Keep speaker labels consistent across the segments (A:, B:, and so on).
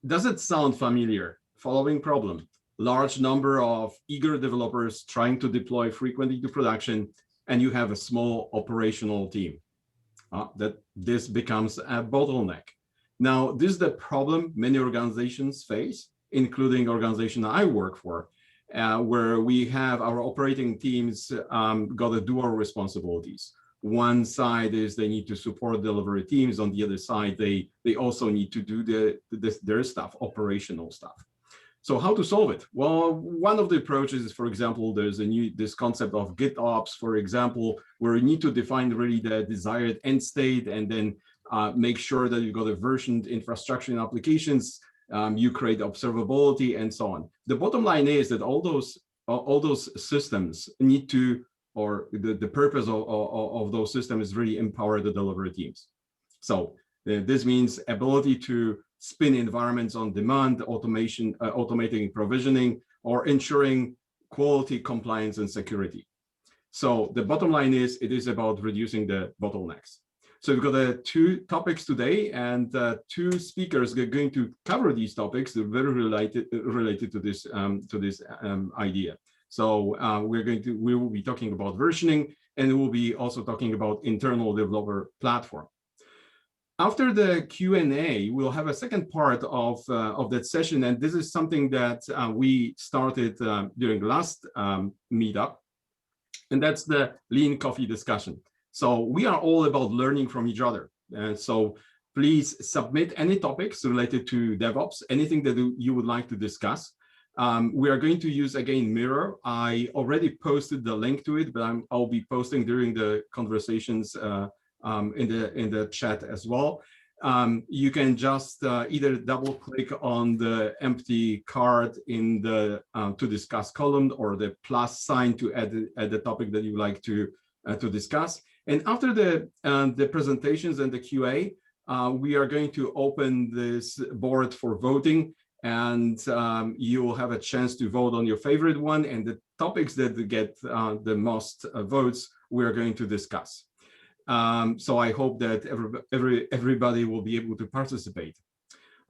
A: Does it sound familiar? Following problem: large number of eager developers trying to deploy frequently to production, and you have a small operational team. That this becomes a bottleneck. Now, this is the problem many organizations face, including organization I work for, where we have our operating teams got a dual responsibilities. One side is they need to support delivery teams. On the other side, they also need to do their stuff, operational stuff. So how to solve it? Well, one of the approaches is, for example, there's this concept of GitOps, for example, where you need to define really the desired end state and then make sure that you've got a versioned infrastructure and applications. You create observability and so on. The bottom line is that all those systems need to, or the purpose of those systems is really empower the delivery teams. So this means ability to spin environments on demand, automation, automating provisioning, or ensuring quality, compliance, and security. So the bottom line is, it is about reducing the bottlenecks. So we've got two topics today, and two speakers are going to cover these topics. They're very related to this idea. So we will be talking about versioning, and we'll be also talking about internal developer platform. After the Q&A, we'll have a second part of that session, and this is something that we started during the last meetup, and that's the lean coffee discussion. So we are all about learning from each other, and so please submit any topics related to DevOps, anything that you would like to discuss. We are going to use, again, Miro. I already posted the link to it, but I'll be posting during the conversations in the chat as well. You can just either double click on the empty card in the to discuss column, or the plus sign to add the topic that you like to discuss. And after the presentations and the QA, we are going to open this board for voting, and you will have a chance to vote on your favorite one, and the topics that get the most votes we are going to discuss. So I hope that everybody will be able to participate.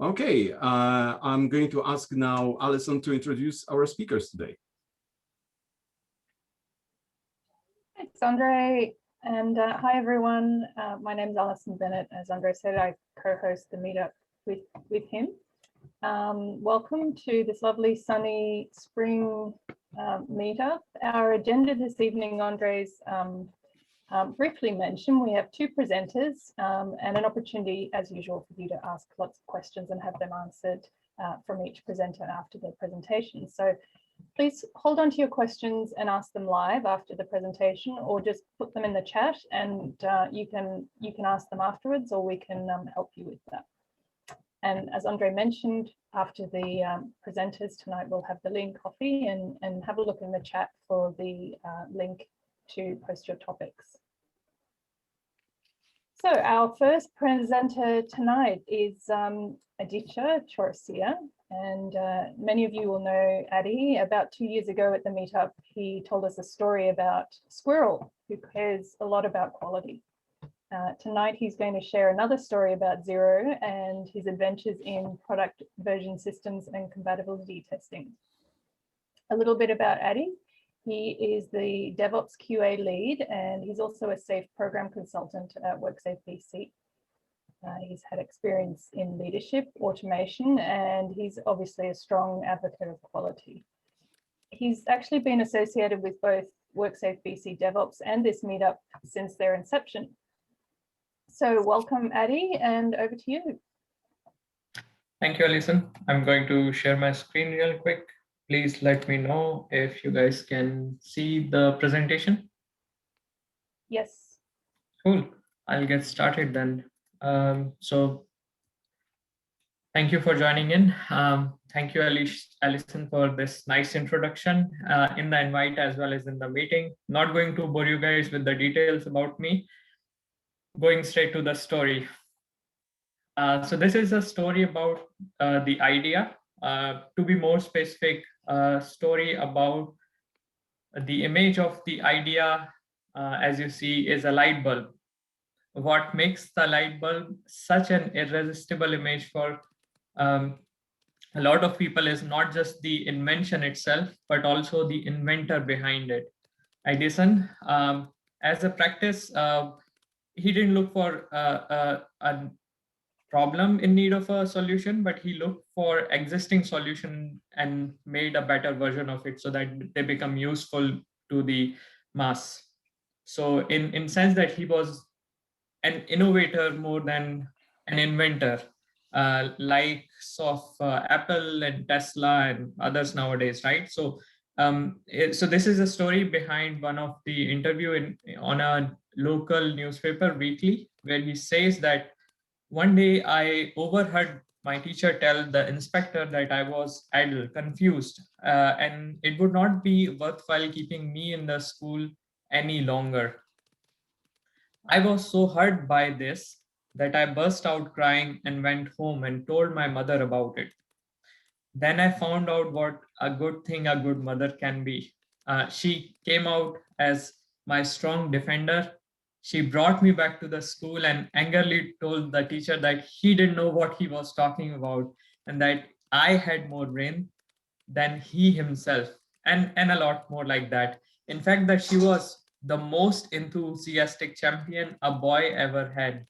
A: Okay, I'm going to ask now Alison to introduce our speakers today.
B: Thanks, Andre, and hi everyone. My name is Alison Bennett. As Andre said, I co-host the meetup with him. Welcome to this lovely sunny spring meetup. Our agenda this evening, Andre's briefly mentioned, we have two presenters and an opportunity, as usual, for you to ask lots of questions and have them answered from each presenter after their presentation. So please hold on to your questions and ask them live after the presentation, or just put them in the chat, and you can ask them afterwards, or we can help you with that. And as Andre mentioned, after the presenters tonight, we'll have the lean coffee, and have a look in the chat for the link to post your topics. So our first presenter tonight is Aditya Chourasiya, and many of you will know Adi. About 2 years ago at the meetup, he told us a story about Squirrel, who cares a lot about quality. Tonight, he's going to share another story about Zero and his adventures in product version systems and compatibility testing. A little bit about Adi. He is the DevOps QA Lead, and he's also a SAFe program consultant at WorkSafeBC. He's had experience in leadership, automation, and he's obviously a strong advocate of quality. He's actually been associated with both WorkSafeBC DevOps and this meetup since their inception. So welcome, Adi, and over to you.
C: Thank you, Alison. I'm going to share my screen real quick. Please let me know if you guys can see the presentation.
B: Yes.
C: Cool. I'll get started then. So thank you for joining in. Thank you, Alison, for this nice introduction in the invite as well as in the meeting. Not going to bore you guys with the details about me. Going straight to the story. So this is a story about the idea. To be more specific, story about the image of the idea, as you see, is a light bulb. What makes the light bulb such an irresistible image for a lot of people is not just the invention itself, but also the inventor behind it. Edison, as a practice, he didn't look for a problem in need of a solution, but he looked for existing solution and made a better version of it so that they become useful to the mass. So in sense that he was an innovator more than an inventor, likes of Apple and Tesla and others nowadays, right? So so this is a story behind one of the interview on a local newspaper weekly, where he says that one day I overheard my teacher tell the inspector that I was idle, confused, and it would not be worthwhile keeping me in the school any longer. I was so hurt by this that I burst out crying and went home and told my mother about it. Then I found out what a good thing a good mother can be. She came out as my strong defender. She brought me back to the school and angrily told the teacher that he didn't know what he was talking about and that I had more brain than he himself, and a lot more like that. In fact, that she was the most enthusiastic champion a boy ever had.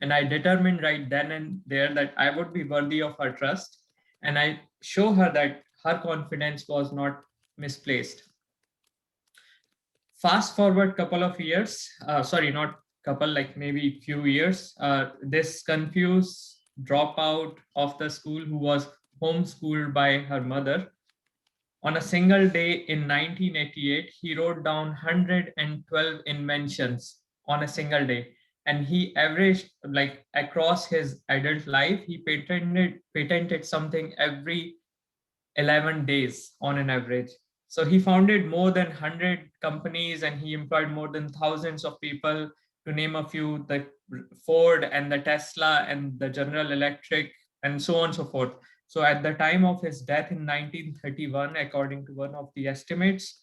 C: And I determined right then and there that I would be worthy of her trust, and I show her that her confidence was not misplaced. Fast forward couple of years, sorry, not couple, like maybe few years, this confused dropout of the school who was homeschooled by her mother, on a single day in 1988, he wrote down 112 inventions on a single day. And he averaged, like across his adult life, he patented something every 11 days on an average. So he founded more than 100 companies and he employed more than thousands of people, to name a few, the Ford and the Tesla and the General Electric and so on and so forth. So at the time of his death in 1931, according to one of the estimates,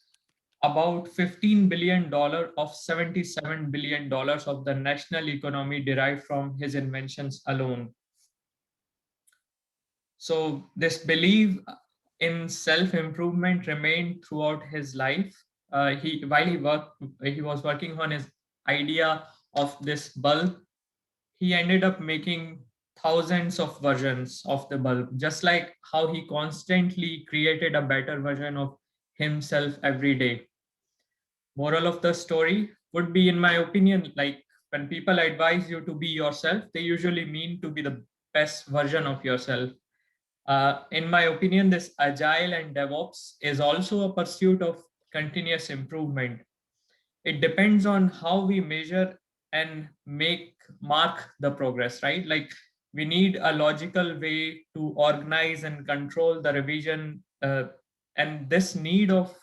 C: about $15 billion of $77 billion of the national economy derived from his inventions alone. So this belief in self-improvement remained throughout his life. While he was working on his idea of this bulb, he ended up making thousands of versions of the bulb, just like how he constantly created a better version of himself every day. Moral of the story would be, in my opinion, like when people advise you to be yourself, they usually mean to be the best version of yourself. In my opinion, this agile and DevOps is also a pursuit of continuous improvement. It depends on how we measure and mark the progress, right? Like we need a logical way to organize and control the revision, and this need of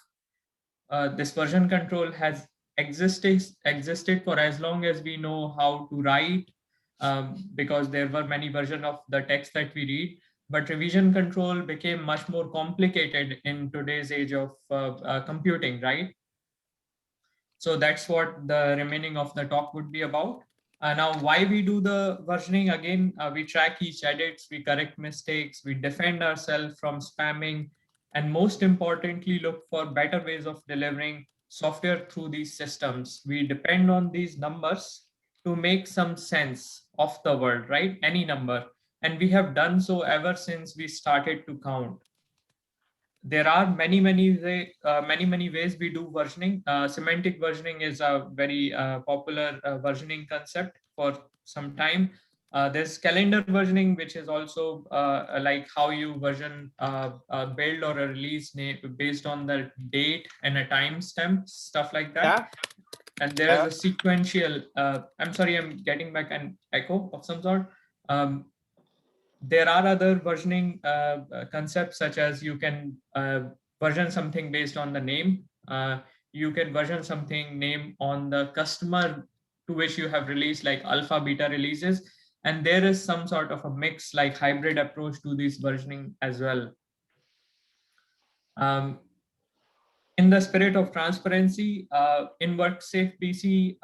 C: this version control has existed for as long as we know how to write, because there were many versions of the text that we read. But revision control became much more complicated in today's age of computing, right? So that's what the remaining of the talk would be about. Now, why we do the versioning? Again, we track each edits, we correct mistakes, we defend ourselves from spamming, and most importantly, look for better ways of delivering software through these systems. We depend on these numbers to make some sense of the world, right? Any number. And we have done so ever since we started to count. There are many ways we do versioning. Semantic versioning is a very popular versioning concept for some time. There's calendar versioning, which is also like how you version build or a release name based on the date and a timestamp, stuff like that. Yeah. And there is a sequential. I'm sorry, I'm getting back an echo of some sort. There are other versioning concepts, such as you can version something based on the name. You can version something name on the customer to which you have released, like alpha, beta releases. And there is some sort of a mix, like hybrid approach to this versioning as well. In the spirit of transparency, in WorkSafeBC,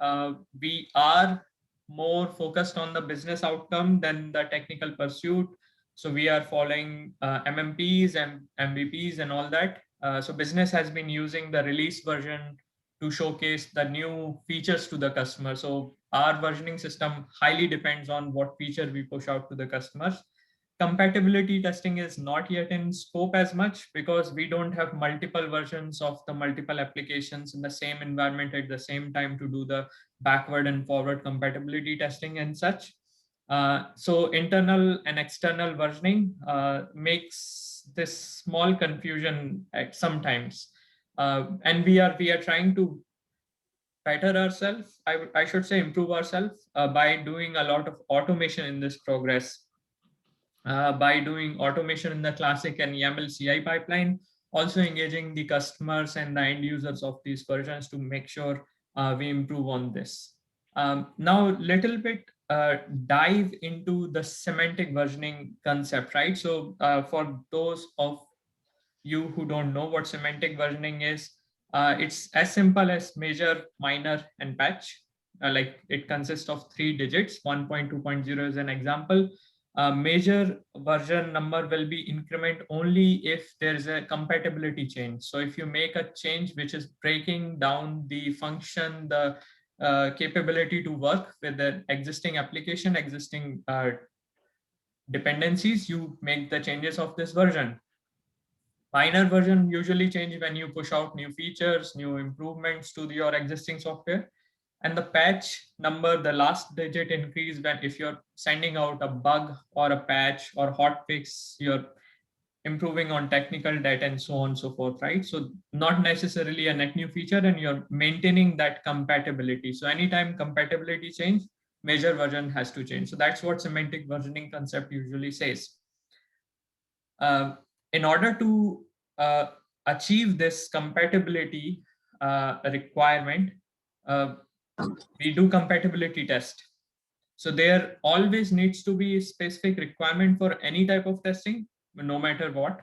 C: we are more focused on the business outcome than the technical pursuit. So we are following MMPs and MVPs and all that. So business has been using the release version to showcase the new features to the customer. So our versioning system highly depends on what feature we push out to the customers. Compatibility testing is not yet in scope as much because we don't have multiple versions of the multiple applications in the same environment at the same time to do the backward and forward compatibility testing and such. So internal and external versioning makes this small confusion at sometimes. And we are trying to better ourselves. I should say improve ourselves by doing a lot of automation in this progress. By doing automation in the classic and YAML CI pipeline, also engaging the customers and the end users of these versions to make sure we improve on this. Now, little bit dive into the semantic versioning concept, right? So for those of you who don't know what semantic versioning is, it's as simple as measure, minor, and patch. Like it consists of 3 digits. 1.2.0 is an example. Major version number will be increment only if there is a compatibility change. So if you make a change which is breaking down the function, the capability to work with the existing application, existing dependencies, you make the changes of this version. Minor version usually change when you push out new features, new improvements to your existing software. And the patch number, the last digit increase when if you're sending out a bug or a patch or hotfix, you're improving on technical debt and so on and so forth, right? So not necessarily a net new feature and you're maintaining that compatibility. So anytime compatibility change, major version has to change. So that's what semantic versioning concept usually says. In order to achieve this compatibility requirement, we do compatibility test. So there always needs to be a specific requirement for any type of testing, no matter what.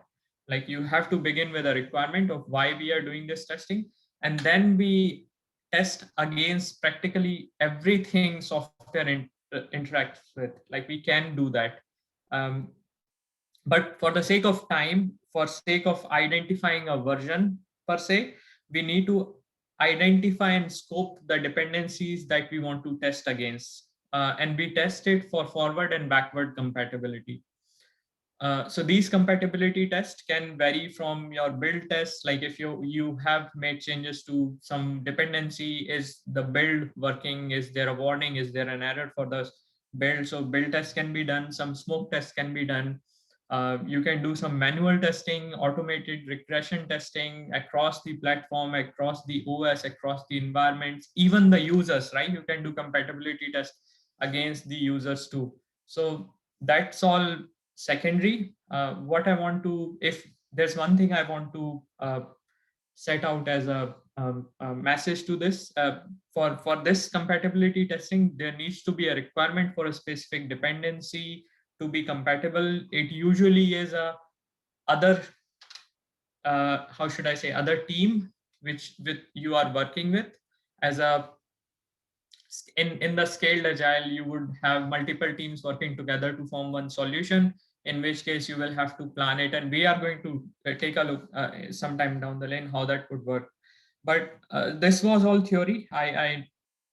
C: Like you have to begin with a requirement of why we are doing this testing, and then we test against practically everything software interacts with. Like we can do that. But for the sake of time, for sake of identifying a version per se, we need to identify and scope the dependencies that we want to test against. And we test it for forward and backward compatibility. So these compatibility tests can vary from your build tests. Like if you have made changes to some dependency, is the build working? Is there a warning? Is there an error for the build? So build tests can be done. Some smoke tests can be done. You can do some manual testing, automated regression testing across the platform, across the OS, across the environments, even the users, right? You can do compatibility tests against the users too. So that's all secondary. What I want to, if there's one thing I want to set out as a message to this, for this compatibility testing, there needs to be a requirement for a specific dependency to be compatible. It usually is a other, how should I say, other team which you are working with. As a in the scaled agile, you would have multiple teams working together to form one solution, in which case you will have to plan it. And we are going to take a look sometime down the lane how that would work. But this was all theory. I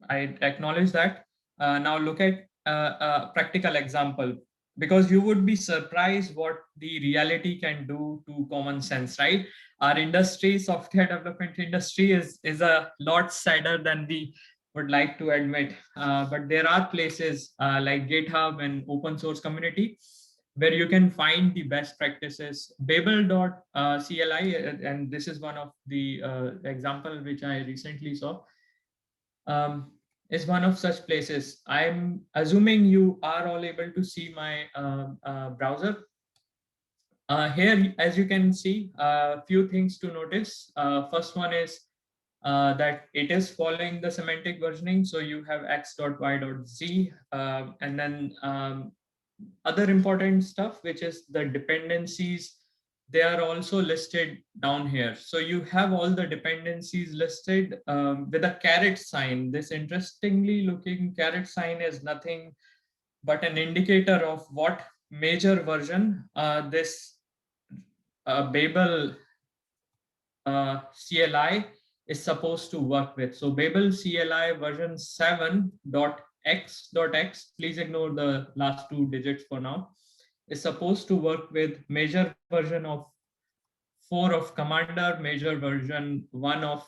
C: acknowledge that. Now look at a practical example, because you would be surprised what the reality can do to common sense, right? Our industry, software development industry, is a lot sadder than we would like to admit. But there are places like GitHub and open source community where you can find the best practices. Babel.cli, and this is one of the example which I recently saw, is one of such places. I'm assuming you are all able to see my browser. Here, as you can see, a few things to notice. First one is that it is following the semantic versioning. So you have x.y.z, and then other important stuff, which is the dependencies. They are also listed down here. So you have all the dependencies listed with a caret sign. This interestingly looking caret sign is nothing but an indicator of what major version this Babel CLI is supposed to work with. So Babel CLI version 7.x.x, please ignore the last 2 digits for now, is supposed to work with major version of 4 of Commander, major version 1 of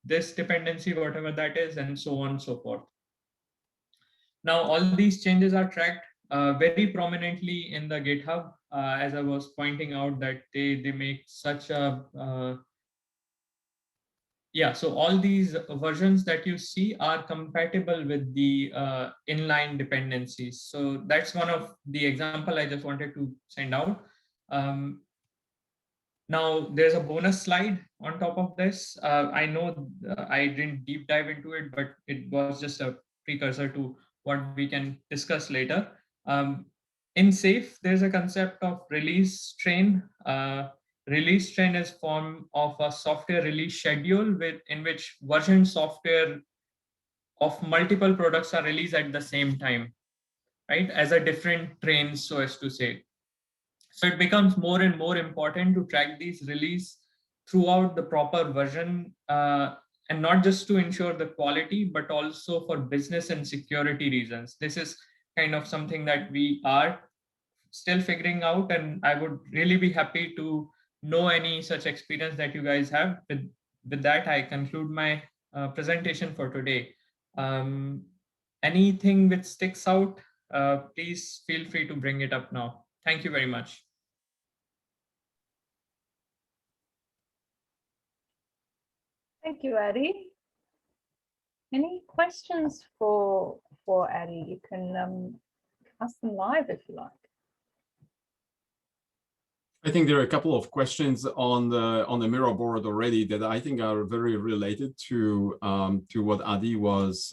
C: this dependency, whatever that is, and so on and so forth. Now, all these changes are tracked very prominently in the GitHub, as I was pointing out that they make such a yeah, so all these versions that you see are compatible with the inline dependencies. So that's one of the example I just wanted to send out. Now there's a bonus slide on top of this. I know I didn't deep dive into it, but it was just a precursor to what we can discuss later. In SAFe, there's a concept of release train. Release train is form of a software release schedule in which version software of multiple products are released at the same time, right? As a different train, so as to say. So it becomes more and more important to track these release throughout the proper version, and not just to ensure the quality, but also for business and security reasons. This is kind of something that we are still figuring out, and I would really be happy to know any such experience that you guys have. With that, I conclude my presentation for today. Anything which sticks out, please feel free to bring it up now. Thank you very much.
B: Thank you, Adi. Any questions for Adi? You can ask them live if you like.
A: I think there are a couple of questions on the mirror board already that I think are very related to what Adi was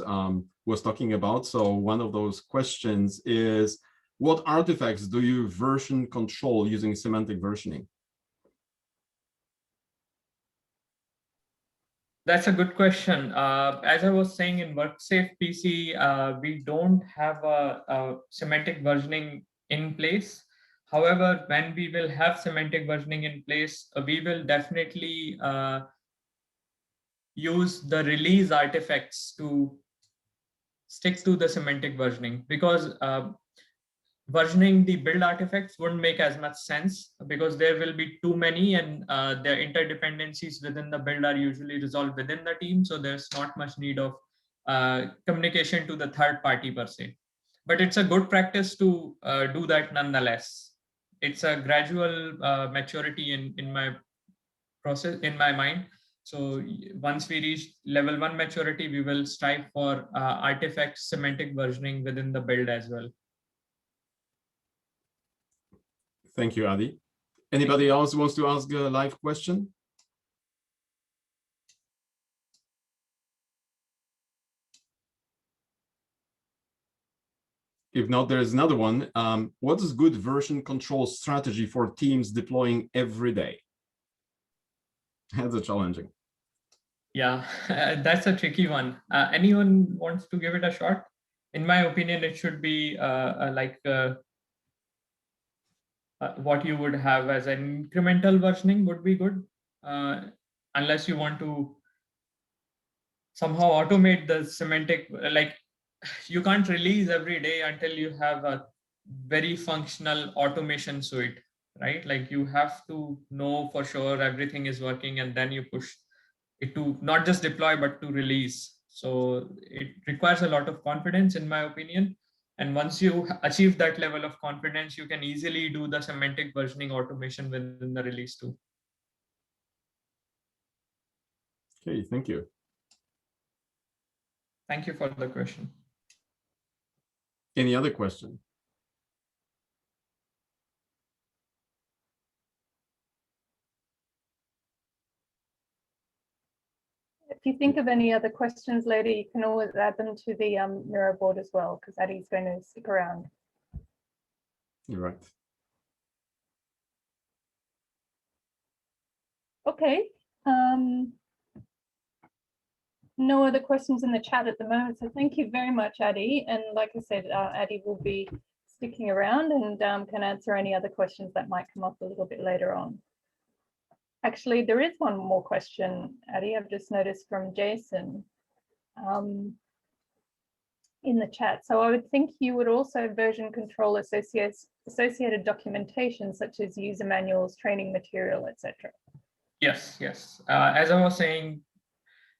A: talking about. So one of those questions is, what artifacts do you version control using semantic versioning?
C: That's a good question. As I was saying, in WorkSafeBC, we don't have a semantic versioning in place. However, when we will have semantic versioning in place, we will definitely use the release artifacts to stick to the semantic versioning, because versioning the build artifacts wouldn't make as much sense, because there will be too many, and their interdependencies within the build are usually resolved within the team. So there's not much need of communication to the third party per se. But it's a good practice to do that nonetheless. It's a gradual maturity in my process, in my mind. So once we reach level 1 maturity, we will strive for artifact semantic versioning within the build as well.
A: Thank you, Adi. Anybody else wants to ask a live question? If not, there's another one. What is good version control strategy for teams deploying every day? That's a challenging.
C: Yeah, that's a tricky one. Anyone wants to give it a shot? In my opinion, it should be what you would have as an incremental versioning would be good, unless you want to somehow automate the semantic, like you can't release every day until you have a very functional automation suite, right? Like you have to know for sure everything is working, and then you push it to not just deploy, but to release. So it requires a lot of confidence, in my opinion. And once you achieve that level of confidence, you can easily do the semantic versioning automation within the release too.
A: Okay, thank you.
C: Thank you for the question.
A: Any other question?
B: If you think of any other questions later, you can always add them to the mirror board as well, because Adi's going to stick around.
A: You're right.
B: Okay. No other questions in the chat at the moment. So thank you very much, Adi. And like I said, Adi will be sticking around and can answer any other questions that might come up a little bit later on. Actually, there is one more question, Adi, I've just noticed from Jason in the chat. So I would think you would also version control associated documentation such as user manuals, training material, etc.
C: Yes, yes. As I was saying,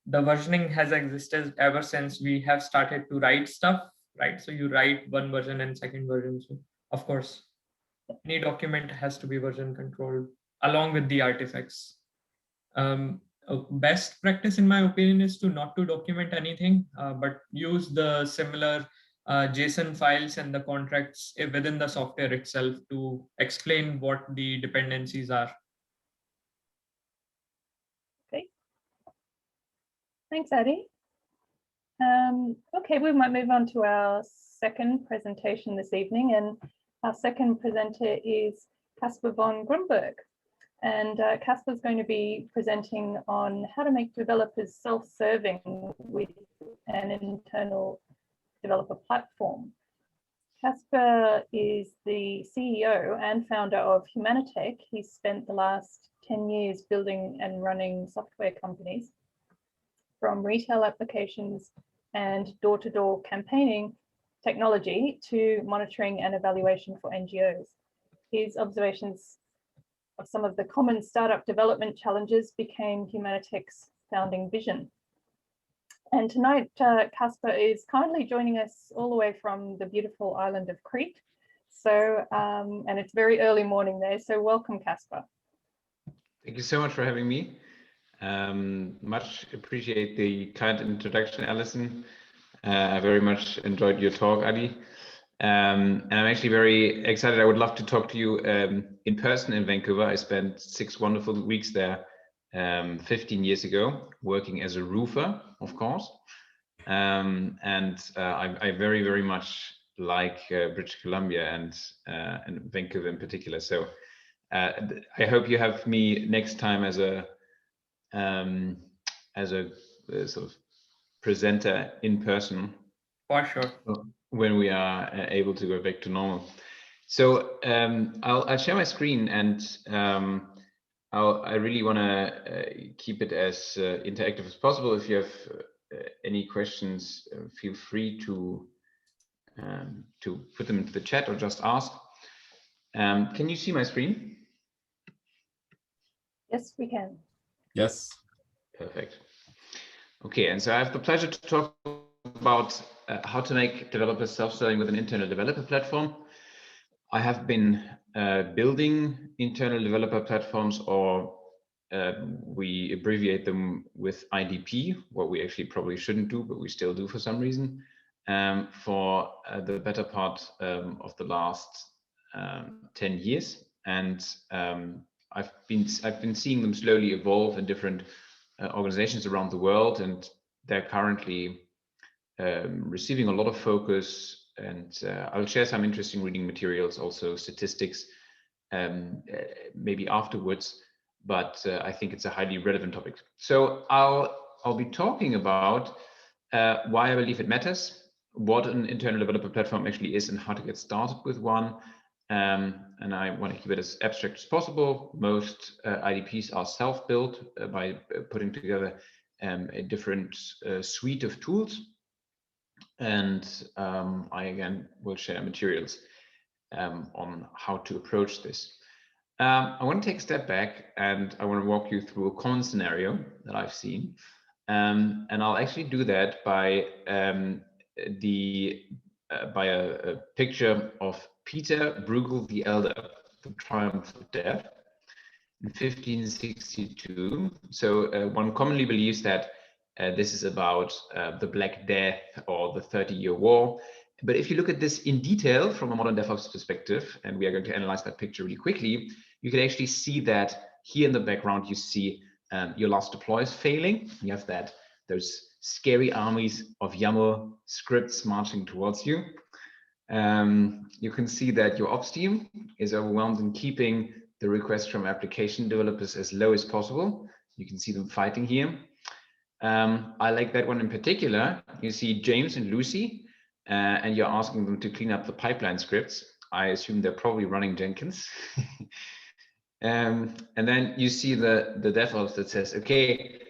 C: the versioning has existed ever since we have started to write stuff, right? So you write one version and second version. So of course, any document has to be version controlled along with the artifacts. Best practice, in my opinion, is to not to document anything, but use the similar JSON files and the contracts within the software itself to explain what the dependencies are.
B: Okay. Thanks, Adi. Okay, we might move on to our second presentation this evening, and our second presenter is Kaspar von Grünberg. And Kaspar is going to be presenting on how to make developers self-serving with an internal developer platform. Kaspar is the CEO and founder of Humanitec. He's spent the last 10 years building and running software companies, from retail applications and door-to-door campaigning technology to monitoring and evaluation for NGOs. His observations of some of the common startup development challenges became Humanitec's founding vision. And tonight, Kaspar is kindly joining us all the way from the beautiful island of Crete. So, and it's very early morning there, so welcome, Kaspar.
D: Thank you so much for having me. Much appreciate the kind introduction, Alison. I very much enjoyed your talk, Adi. And I'm actually very excited. I would love to talk to you in person in Vancouver. I spent 6 wonderful weeks there 15 years ago, working as a roofer, of course. I very, very much like British Columbia and Vancouver in particular. So I hope you have me next time as a sort of presenter in person.
C: For sure.
D: When we are able to go back to normal. So I'll share my screen, and I really want to keep it as interactive as possible. If you have any questions, feel free to put them into the chat or just ask. Can you see my screen?
B: Yes, we can.
A: Yes.
D: Perfect. Okay, and so I have the pleasure to talk about how to make developers self-serving with an internal developer platform. I have been building internal developer platforms, or we abbreviate them with IDP, what we actually probably shouldn't do, but we still do for some reason, for the better part of the last 10 years. And I've been seeing them slowly evolve in different organizations around the world, and they're currently receiving a lot of focus, and I'll share some interesting reading materials, also statistics, maybe afterwards, but I think it's a highly relevant topic. So I'll be talking about why I believe it matters, what an internal developer platform actually is, and how to get started with one. And I want to keep it as abstract as possible. Most IDPs are self-built by putting together a different suite of tools. And I again will share materials on how to approach this. I want to take a step back, and I want to walk you through a common scenario that I've seen. And I'll actually do that by a picture of Peter Bruegel the Elder, The Triumph of Death, in 1562. So one commonly believes that this is about the Black Death or the 30-Year War. But if you look at this in detail from a modern DevOps perspective, and we are going to analyze that picture really quickly, you can actually see that here in the background, you see your last deploy is failing. You have those scary armies of YAML scripts marching towards you. You can see that your ops team is overwhelmed in keeping the requests from application developers as low as possible. You can see them fighting here. I like that one in particular. You see James and Lucy, and you're asking them to clean up the pipeline scripts. I assume they're probably running Jenkins. And then you see the DevOps that says, okay,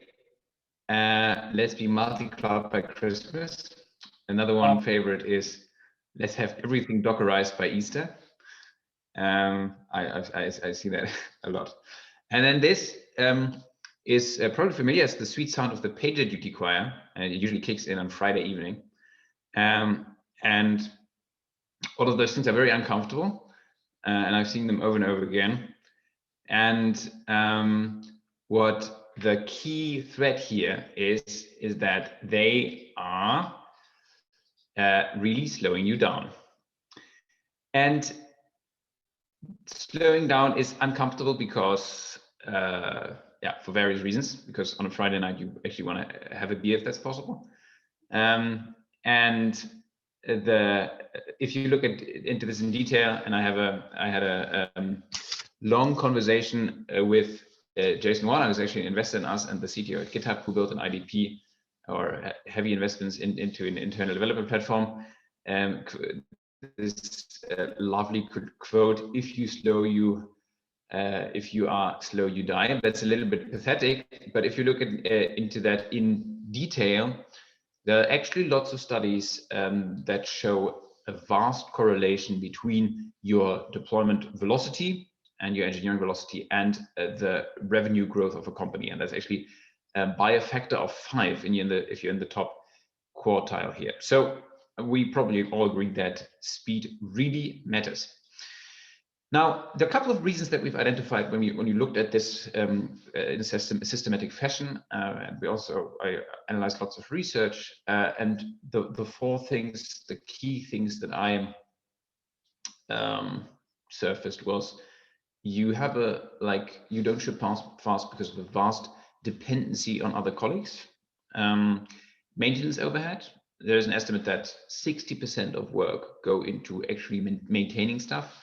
D: let's be multi-cloud by Christmas. Another one favorite is, let's have everything Dockerized by Easter. I see that a lot. And then this is probably familiar as the sweet sound of the PagerDuty choir, and it usually kicks in on Friday evening. And all of those things are very uncomfortable, and I've seen them over and over again. And what the key thread here is that they are really slowing you down. And slowing down is uncomfortable because, yeah, for various reasons, because on a Friday night, you actually want to have a beer if that's possible. And if you look into this in detail, and I had a long conversation with Jason Warner, who's actually an investor in us, and the CTO at GitHub, who built an IDP or heavy investments into an internal developer platform. This lovely quote: "If you are slow, you die." That's a little bit pathetic, but if you look into that in detail, there are actually lots of studies that show a vast correlation between your deployment velocity and your engineering velocity and the revenue growth of a company. And that's actually by a factor of 5 if you're in the top quartile here. So we probably all agree that speed really matters. Now, there are a couple of reasons that we've identified when you looked at this in a systematic fashion, and I analyzed lots of research, and the 4 things, the key things that I surfaced was, you don't ship fast because of the vast dependency on other colleagues. Maintenance overhead. There's an estimate that 60% of work go into actually maintaining stuff.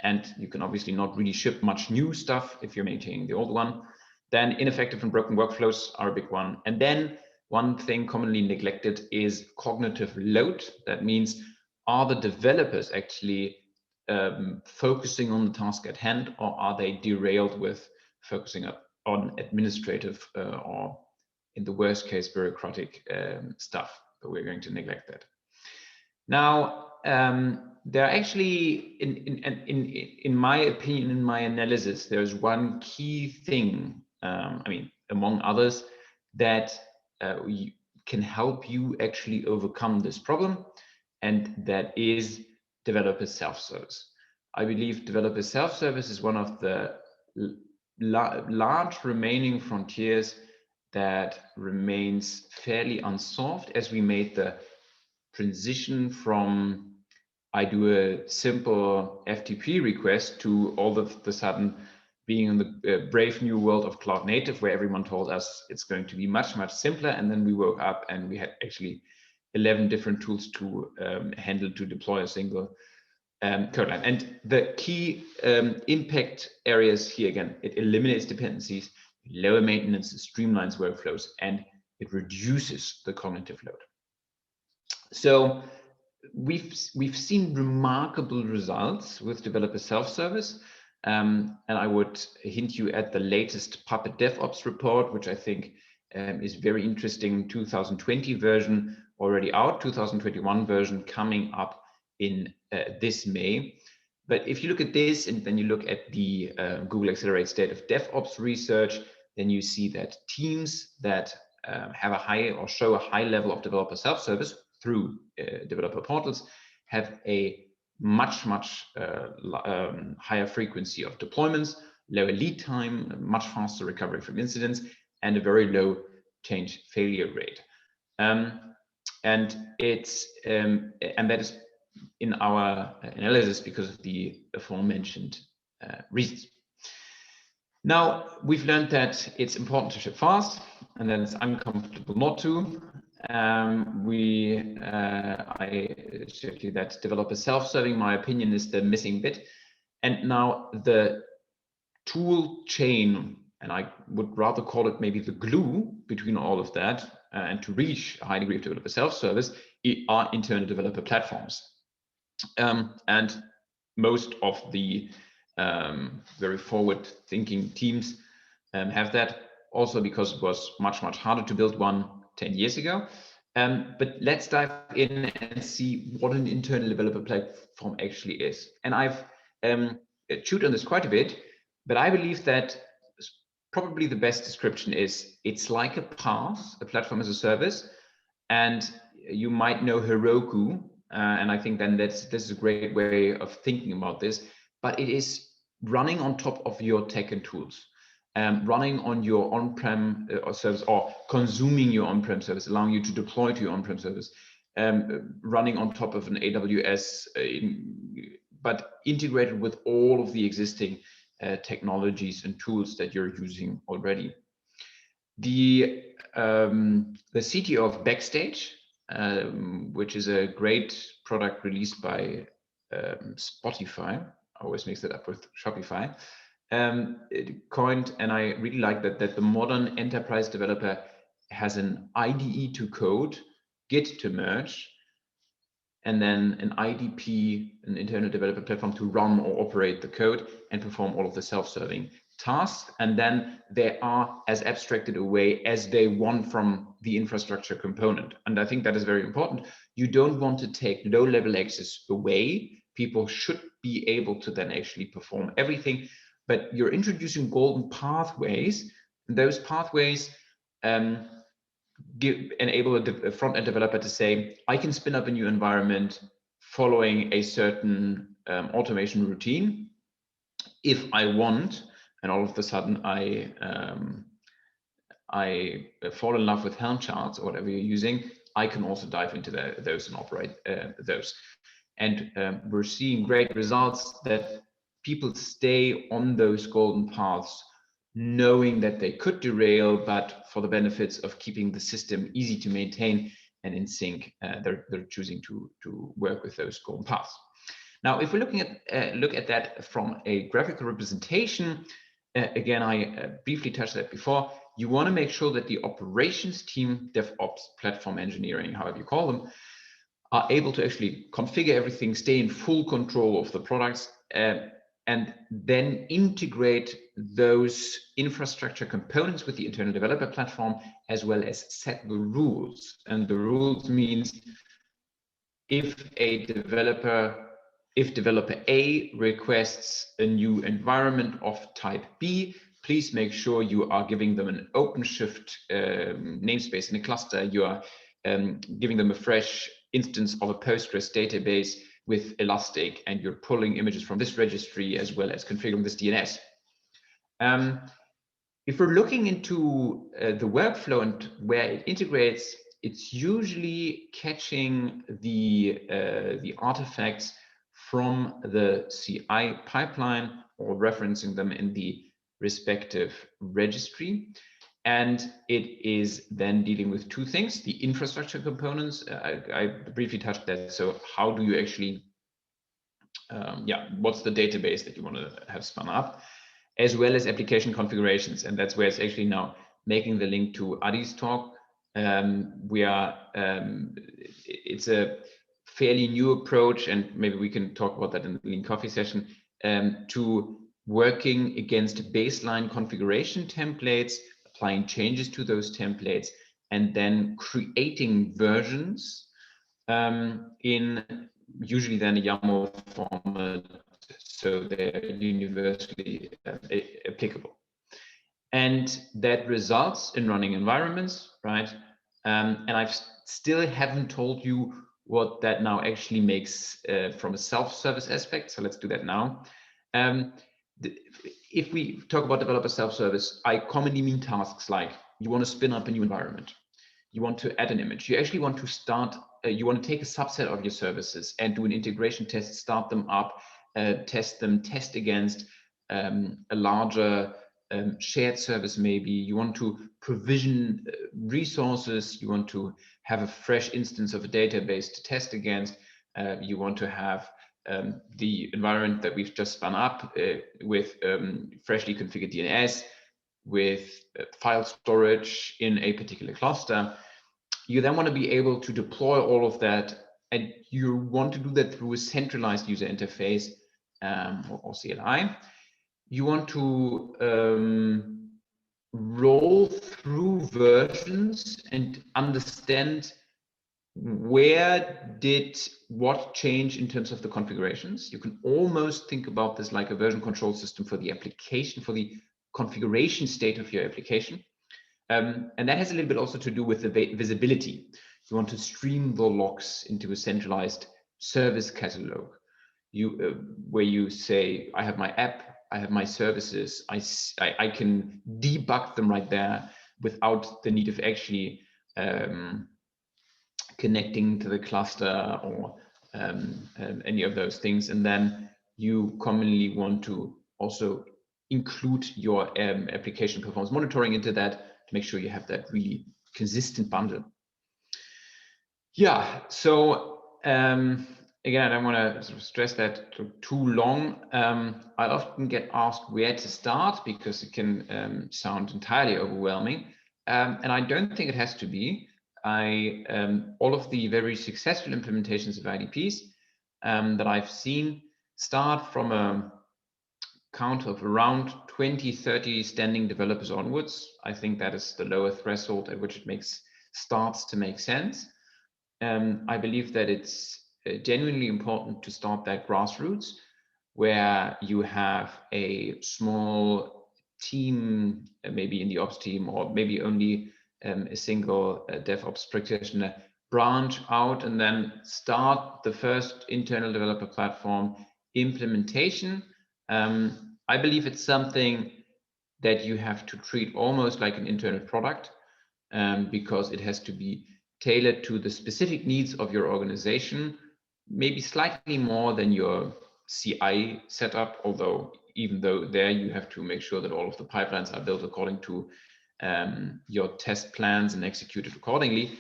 D: And you can obviously not really ship much new stuff if you're maintaining the old one. Then ineffective and broken workflows are a big one. And then one thing commonly neglected is cognitive load. That means, are the developers actually focusing on the task at hand, or are they derailed with focusing on administrative or, in the worst case, bureaucratic stuff? But we're going to neglect that. Now, there are actually, in my opinion, in my analysis, there's one key thing, among others, that can help you actually overcome this problem, and that is developer self-service. I believe developer self-service is one of the large remaining frontiers that remains fairly unsolved, as we made the transition from I do a simple FTP request to all of a sudden being in the brave new world of cloud native, where everyone told us it's going to be much, much simpler. And then we woke up and we had actually 11 different tools to deploy a single code line. And the key impact areas here, again, it eliminates dependencies, lower maintenance, streamlines workflows, and it reduces the cognitive load. So we've seen remarkable results with developer self-service, and I would hint you at the latest Puppet DevOps report, which I think is very interesting. 2020 version already out, 2021 version coming up in this May. But if you look at this and then you look at the Google Accelerate State of DevOps research, then you see that teams that have a high or show a high level of developer self-service through developer portals have a much higher frequency of deployments, lower lead time, much faster recovery from incidents, and a very low change failure rate. And that is in our analysis because of the aforementioned reasons. Now, we've learned that it's important to ship fast, and then it's uncomfortable not to. I showed you that developer self-serving, my opinion, is the missing bit. And now the tool chain, and I would rather call it maybe the glue between all of that and to reach a high degree of developer self-service, are internal developer platforms. And most of the very forward-thinking teams have that, also because it was much harder to build one 10 years ago. But let's dive in and see what an internal developer platform actually is. And I've chewed on this quite a bit, but I believe that probably the best description is it's like a PaaS, a platform as a service. And you might know Heroku, and I think then this is a great way of thinking about this, but it is running on top of your tech and tools. Running on your on-prem service, or consuming your on-prem service, allowing you to deploy to your on-prem service, running on top of an AWS, but integrated with all of the existing technologies and tools that you're using already. The CTO of Backstage, which is a great product released by Spotify, I always mix it up with Shopify, coined, and I really like that the modern enterprise developer has an IDE to code, Git to merge, and then an IDP, an internal developer platform, to run or operate the code and perform all of the self-serving tasks. And then they are as abstracted away as they want from the infrastructure component. And I think that is very important. You don't want to take low-level access away. People should be able to then actually perform everything. But you're introducing golden pathways, and those pathways enable a front-end developer to say, I can spin up a new environment following a certain automation routine if I want, and all of a sudden I fall in love with Helm charts or whatever you're using. I can also dive into those and operate those. And we're seeing great results that people stay on those golden paths, knowing that they could derail, but for the benefits of keeping the system easy to maintain and in sync, they're choosing to work with those golden paths. Now, if we're looking at look at that from a graphical representation, again, I briefly touched that before. You want to make sure that the operations team, DevOps, platform engineering, however you call them, are able to actually configure everything, stay in full control of the products, and then integrate those infrastructure components with the internal developer platform, as well as set the rules. And the rules means if developer A requests a new environment of type B, please make sure you are giving them an OpenShift namespace in a cluster. You are giving them a fresh instance of a Postgres database with Elastic, and you're pulling images from this registry as well as configuring this DNS. If we're looking into the workflow and where it integrates, it's usually catching the artifacts from the CI pipeline or referencing them in the respective registry. And it is then dealing with two things: the infrastructure components. I briefly touched that. So how do you actually, what's the database that you want to have spun up, as well as application configurations. And that's where it's actually now making the link to Adi's talk. It's a fairly new approach, and maybe we can talk about that in the Lean Coffee session, to working against baseline configuration templates, applying changes to those templates, and then creating versions in usually then a YAML format, so they're universally applicable. And that results in running environments, right? And I still haven't told you what that now actually makes from a self-service aspect. So let's do that now. If we talk about developer self-service, I commonly mean tasks like you want to spin up a new environment, you want to add an image, you actually want to start, you want to take a subset of your services and do an integration test, start them up, test them, test against a larger shared service. Maybe you want to provision resources, you want to have a fresh instance of a database to test against, you want to have the environment that we've just spun up with freshly configured DNS, with file storage in a particular cluster. You then want to be able to deploy all of that, and you want to do that through a centralized user interface or CLI. You want to roll through versions and understand where did what change in terms of the configurations. You can almost think about this like a version control system for the application, for the configuration state of your application. And that has a little bit also to do with the visibility. You want to stream the logs into a centralized service catalog, where you say, I have my app, I have my services, I can debug them right there without the need of actually connecting to the cluster or any of those things. And then you commonly want to also include your application performance monitoring into that to make sure you have that really consistent bundle. Yeah, so again, I don't want to sort of stress that too long. I often get asked where to start because it can sound entirely overwhelming. And I don't think it has to be. All of the very successful implementations of IDPs that I've seen start from a count of around 20, 30 standing developers onwards. I think that is the lower threshold at which it starts to make sense. I believe that it's genuinely important to start that grassroots, where you have a small team, maybe in the ops team, or maybe only a single DevOps practitioner, branch out and then start the first internal developer platform implementation. I believe it's something that you have to treat almost like an internal product, because it has to be tailored to the specific needs of your organization, maybe slightly more than your CI setup, although even though there you have to make sure that all of the pipelines are built according to your test plans and executed accordingly.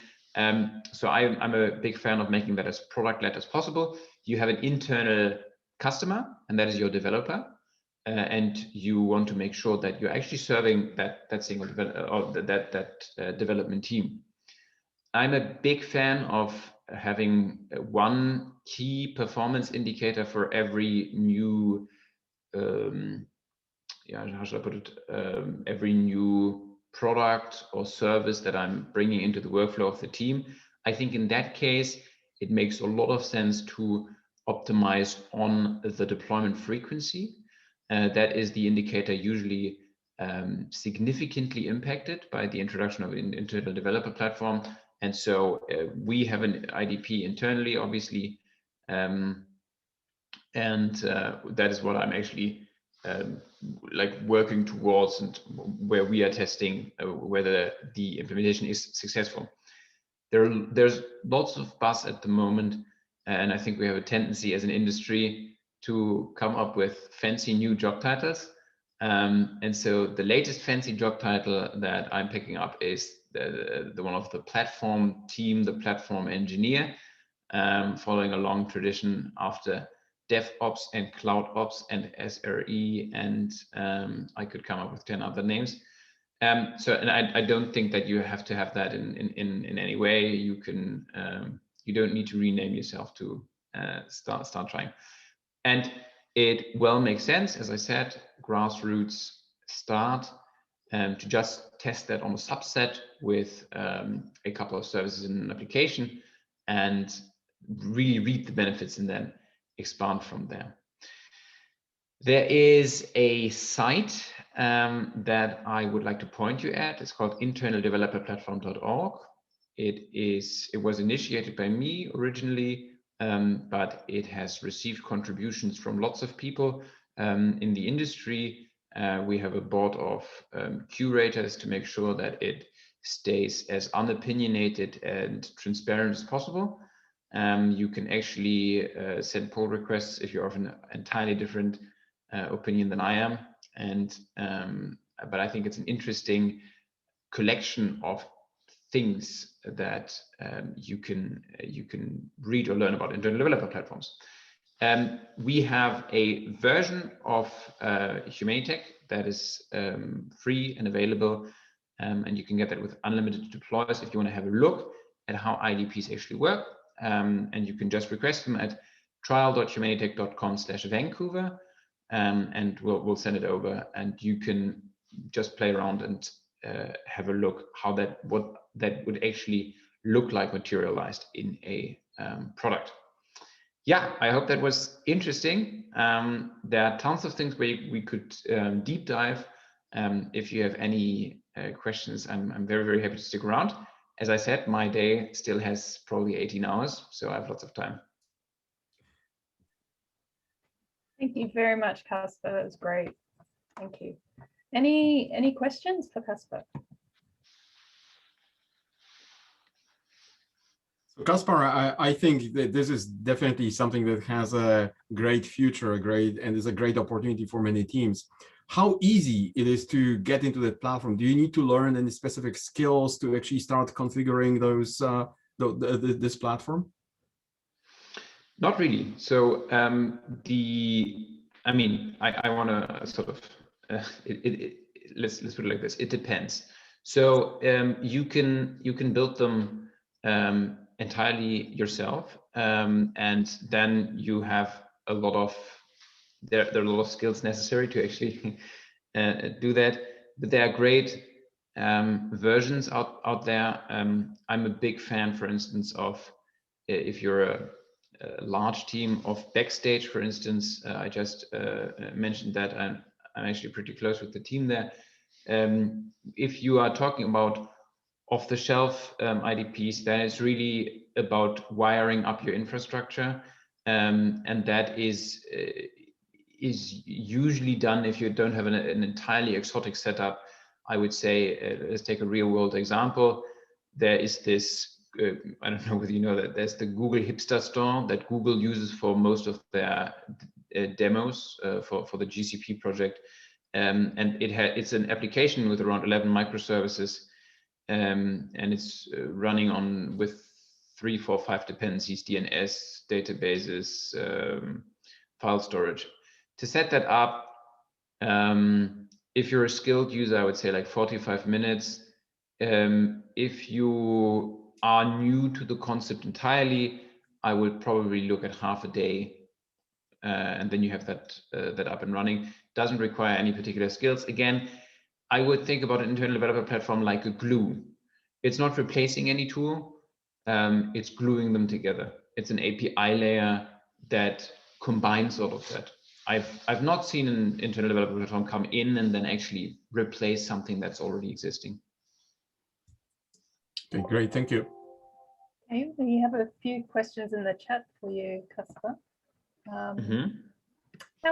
D: So I'm a big fan of making that as product-led as possible. You have an internal customer, and that is your developer, and you want to make sure that you're actually serving that single development team. I'm a big fan of having one key performance indicator for every new, how should I put it? Every new product or service that I'm bringing into the workflow of the team. I think in that case, it makes a lot of sense to optimize on the deployment frequency. That is the indicator usually significantly impacted by the introduction of an internal developer platform. And so we have an IDP internally, obviously, and that is what I'm actually like working towards, and where we are testing whether the implementation is successful. There's lots of buzz at the moment, and I think we have a tendency as an industry to come up with fancy new job titles. And so the latest fancy job title that I'm picking up is the one of the platform team, the platform engineer, following a long tradition after DevOps and CloudOps and SRE, and I could come up with 10 other names. So, and I don't think that you have to have that in any way. You can, you don't need to rename yourself to start trying. And it well makes sense, as I said, grassroots start to just test that on a subset with a couple of services in an application and really reap the benefits and then expand from there. There is a site that I would like to point you at. It's called internaldeveloperplatform.org. It was initiated by me originally, but it has received contributions from lots of people in the industry. We have a board of curators to make sure that it stays as unopinionated and transparent as possible. You can actually send pull requests if you're of an entirely different opinion than I am. And but I think it's an interesting collection of things that you can read or learn about internal developer platforms. We have a version of Humanitec that is free and available, and you can get that with unlimited deploys if you want to have a look at how IDPs actually work. And you can just request them at trial.humanitec.com/Vancouver, and we'll send it over, and you can just play around and have a look what that would actually look like materialized in a product. Yeah, I hope that was interesting. There are tons of things where we could deep dive. If you have any questions, I'm very, very happy to stick around. As I said, my day still has probably 18 hours, so I have lots of time.
B: Thank you very much, Kaspar. That was great. Thank you. Any questions for Kaspar?
A: So Kaspar, I think that this is definitely something that has a great future, and is a great opportunity for many teams. How easy it is to get into that platform? Do you need to learn any specific skills to actually start configuring those this platform?
D: Not really. So I want to sort of let's put it like this. It depends. So you can build them entirely yourself, and then you have a lot of there are a lot of skills necessary to actually do that. But there are great versions out there. I'm a big fan, for instance, of if you're a large team of Backstage, for instance. I just mentioned that I'm actually pretty close with the team there. If you are talking about off-the-shelf IDPs, then it's really about wiring up your infrastructure, and that is usually done if you don't have an entirely exotic setup. I would say, let's take a real-world example. There is this, I don't know whether you know that, there's the Google Hipster Store that Google uses for most of their demos for the GCP project, and it's an application with around 11 microservices. And it's running on with 3, 4, 5 dependencies, DNS, databases, file storage. To set that up, if you're a skilled user, I would say like 45 minutes. If you are new to the concept entirely, I would probably look at half a day, and then you have that up and running. Doesn't require any particular skills. Again, I would think about an internal developer platform like a glue. It's not replacing any tool, it's gluing them together. It's an API layer that combines all of that. I've not seen an internal developer platform come in and then actually replace something that's already existing.
A: Okay, great, thank you.
B: Okay, we have a few questions in the chat for you, Kaspar. How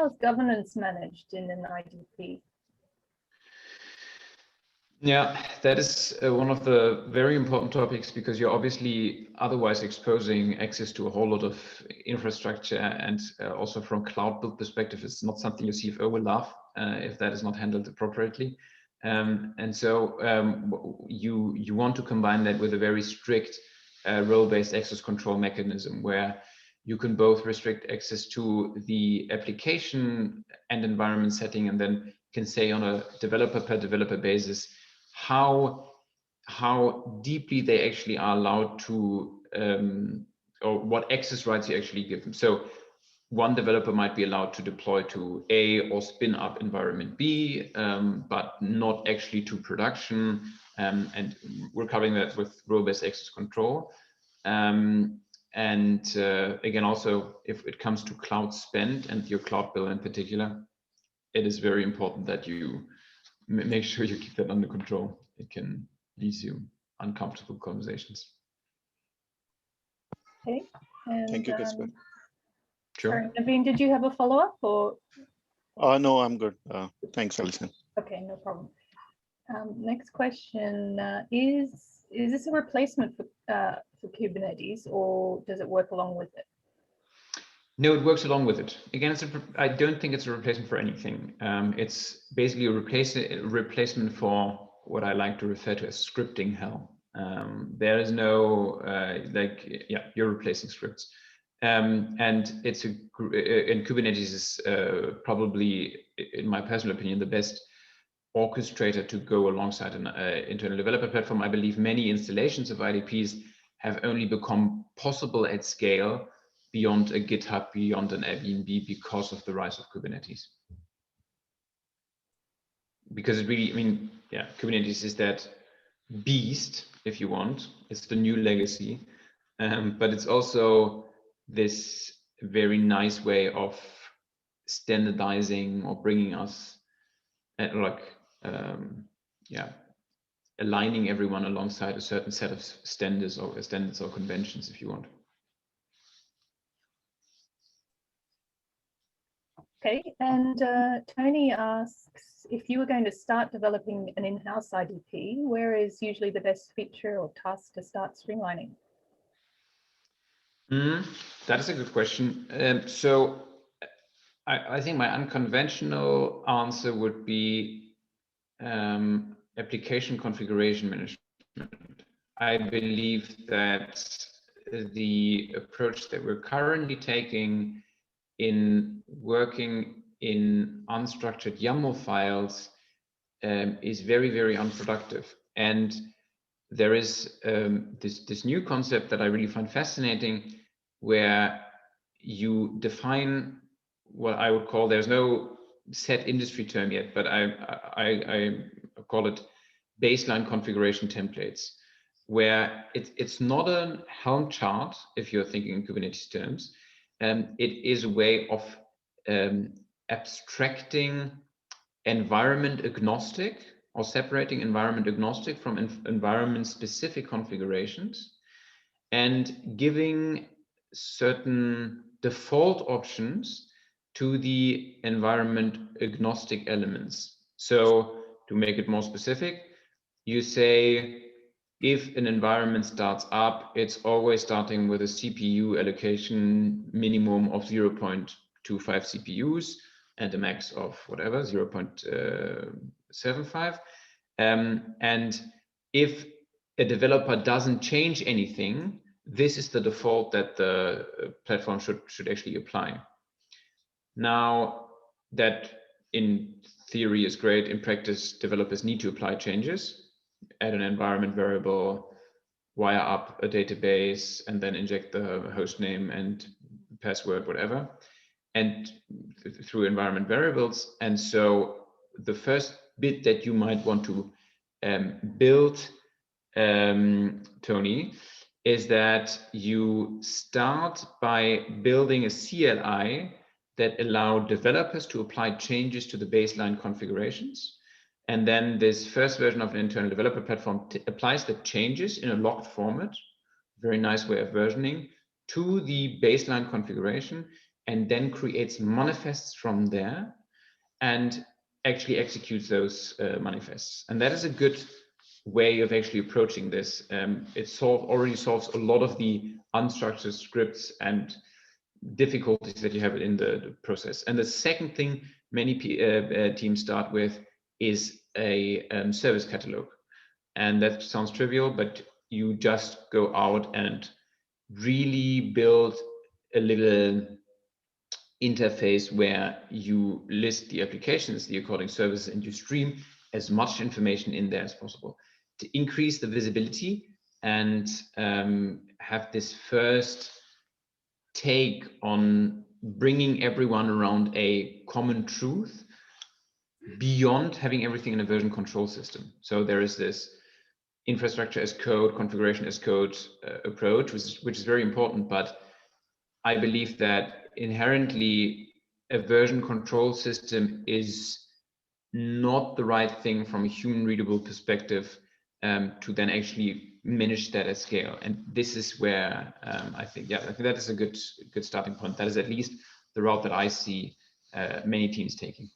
B: is governance managed in an IDP?
D: Yeah, that is one of the very important topics, because you're obviously otherwise exposing access to a whole lot of infrastructure, and also from a cloud build perspective, it's not something your CFO will love if that is not handled appropriately. And so you want to combine that with a very strict role-based access control mechanism, where you can both restrict access to the application and environment setting, and then can say on a developer per developer basis how deeply they actually are allowed to, or what access rights you actually give them. So one developer might be allowed to deploy to A or spin up environment B, but not actually to production. And we're covering that with role-based access control. And again, also, if it comes to cloud spend and your cloud bill in particular, it is very important that you make sure you keep that under control. It can lead to uncomfortable conversations.
B: Okay. And,
E: thank you, Kaspar.
D: Sure.
B: Sorry, Naveen, did you have a follow-up or?
E: No, I'm good. Thanks, Alison.
B: Okay, no problem. Next question, is this a replacement for Kubernetes, or does it work along with it?
D: No, it works along with it. Again, I don't think it's a replacement for anything. It's basically a replacement for what I like to refer to as scripting hell. There is no you're replacing scripts, and it's and Kubernetes is probably, in my personal opinion, the best orchestrator to go alongside an internal developer platform. I believe many installations of IDPs have only become possible at scale beyond a GitHub, beyond an Airbnb, because of the rise of Kubernetes. Because it really, I mean, yeah, Kubernetes is that beast, if you want. It's the new legacy, but it's also this very nice way of standardizing or bringing us aligning everyone alongside a certain set of standards or conventions, if you want.
B: Okay, and Tony asks, if you were going to start developing an in-house IDP, where is usually the best feature or task to start streamlining?
D: That is a good question. So I think my unconventional answer would be application configuration management. I believe that the approach that we're currently taking in working in unstructured YAML files is very, very unproductive. And there is this new concept that I really find fascinating, where you define what I would call, there's no set industry term yet, but I call it baseline configuration templates, where it's not a Helm chart, if you're thinking in Kubernetes terms. It is a way of abstracting environment agnostic, or separating environment agnostic from environment specific configurations, and giving certain default options to the environment agnostic elements. So to make it more specific, you say, if an environment starts up, it's always starting with a CPU allocation minimum of 0.25 CPUs and a max of whatever, 0.75. And if a developer doesn't change anything, this is the default that the platform should actually apply. Now, that in theory is great. In practice, developers need to apply changes, add an environment variable, wire up a database, and then inject the host name and password, whatever, and through environment variables. And so the first bit that you might want to build, Tony, is that you start by building a CLI that allow developers to apply changes to the baseline configurations. And then this first version of an internal developer platform applies the changes in a locked format, very nice way of versioning, to the baseline configuration, and then creates manifests from there and actually executes those manifests. And that is a good way of actually approaching this. It already solves a lot of the unstructured scripts and difficulties that you have in the process. And the second thing many teams start with is a service catalog. And that sounds trivial, but you just go out and really build a little interface where you list the applications, the according services, and you stream as much information in there as possible to increase the visibility and have this first take on bringing everyone around a common truth beyond having everything in a version control system. So there is this infrastructure as code, configuration as code approach, which is very important, but I believe that inherently a version control system is not the right thing from a human readable perspective to then actually manage that at scale. And this is where I think that is a good starting point. That is at least the route that I see many teams taking.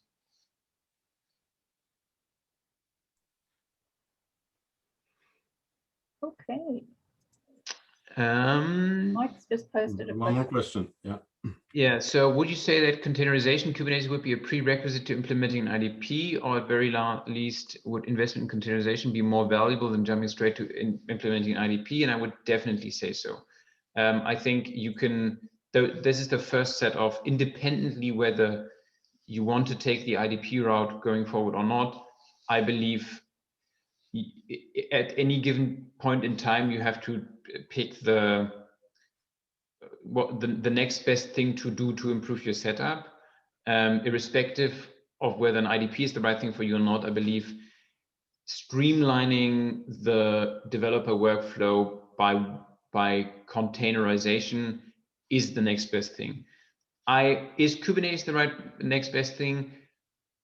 B: Okay. Mike's just posted a
A: one more question.
D: Yeah, so would you say that containerization Kubernetes would be a prerequisite to implementing an IDP, or at very least would investment in containerization be more valuable than jumping straight to implementing an IDP? And I would definitely say so. I think you can, this is the first set of, independently whether you want to take the IDP route going forward or not, I believe at any given point in time, you have to pick the what the next best thing to do to improve your setup, irrespective of whether an IDP is the right thing for you or not. I believe streamlining the developer workflow by containerization is the next best thing. Is Kubernetes the next best thing?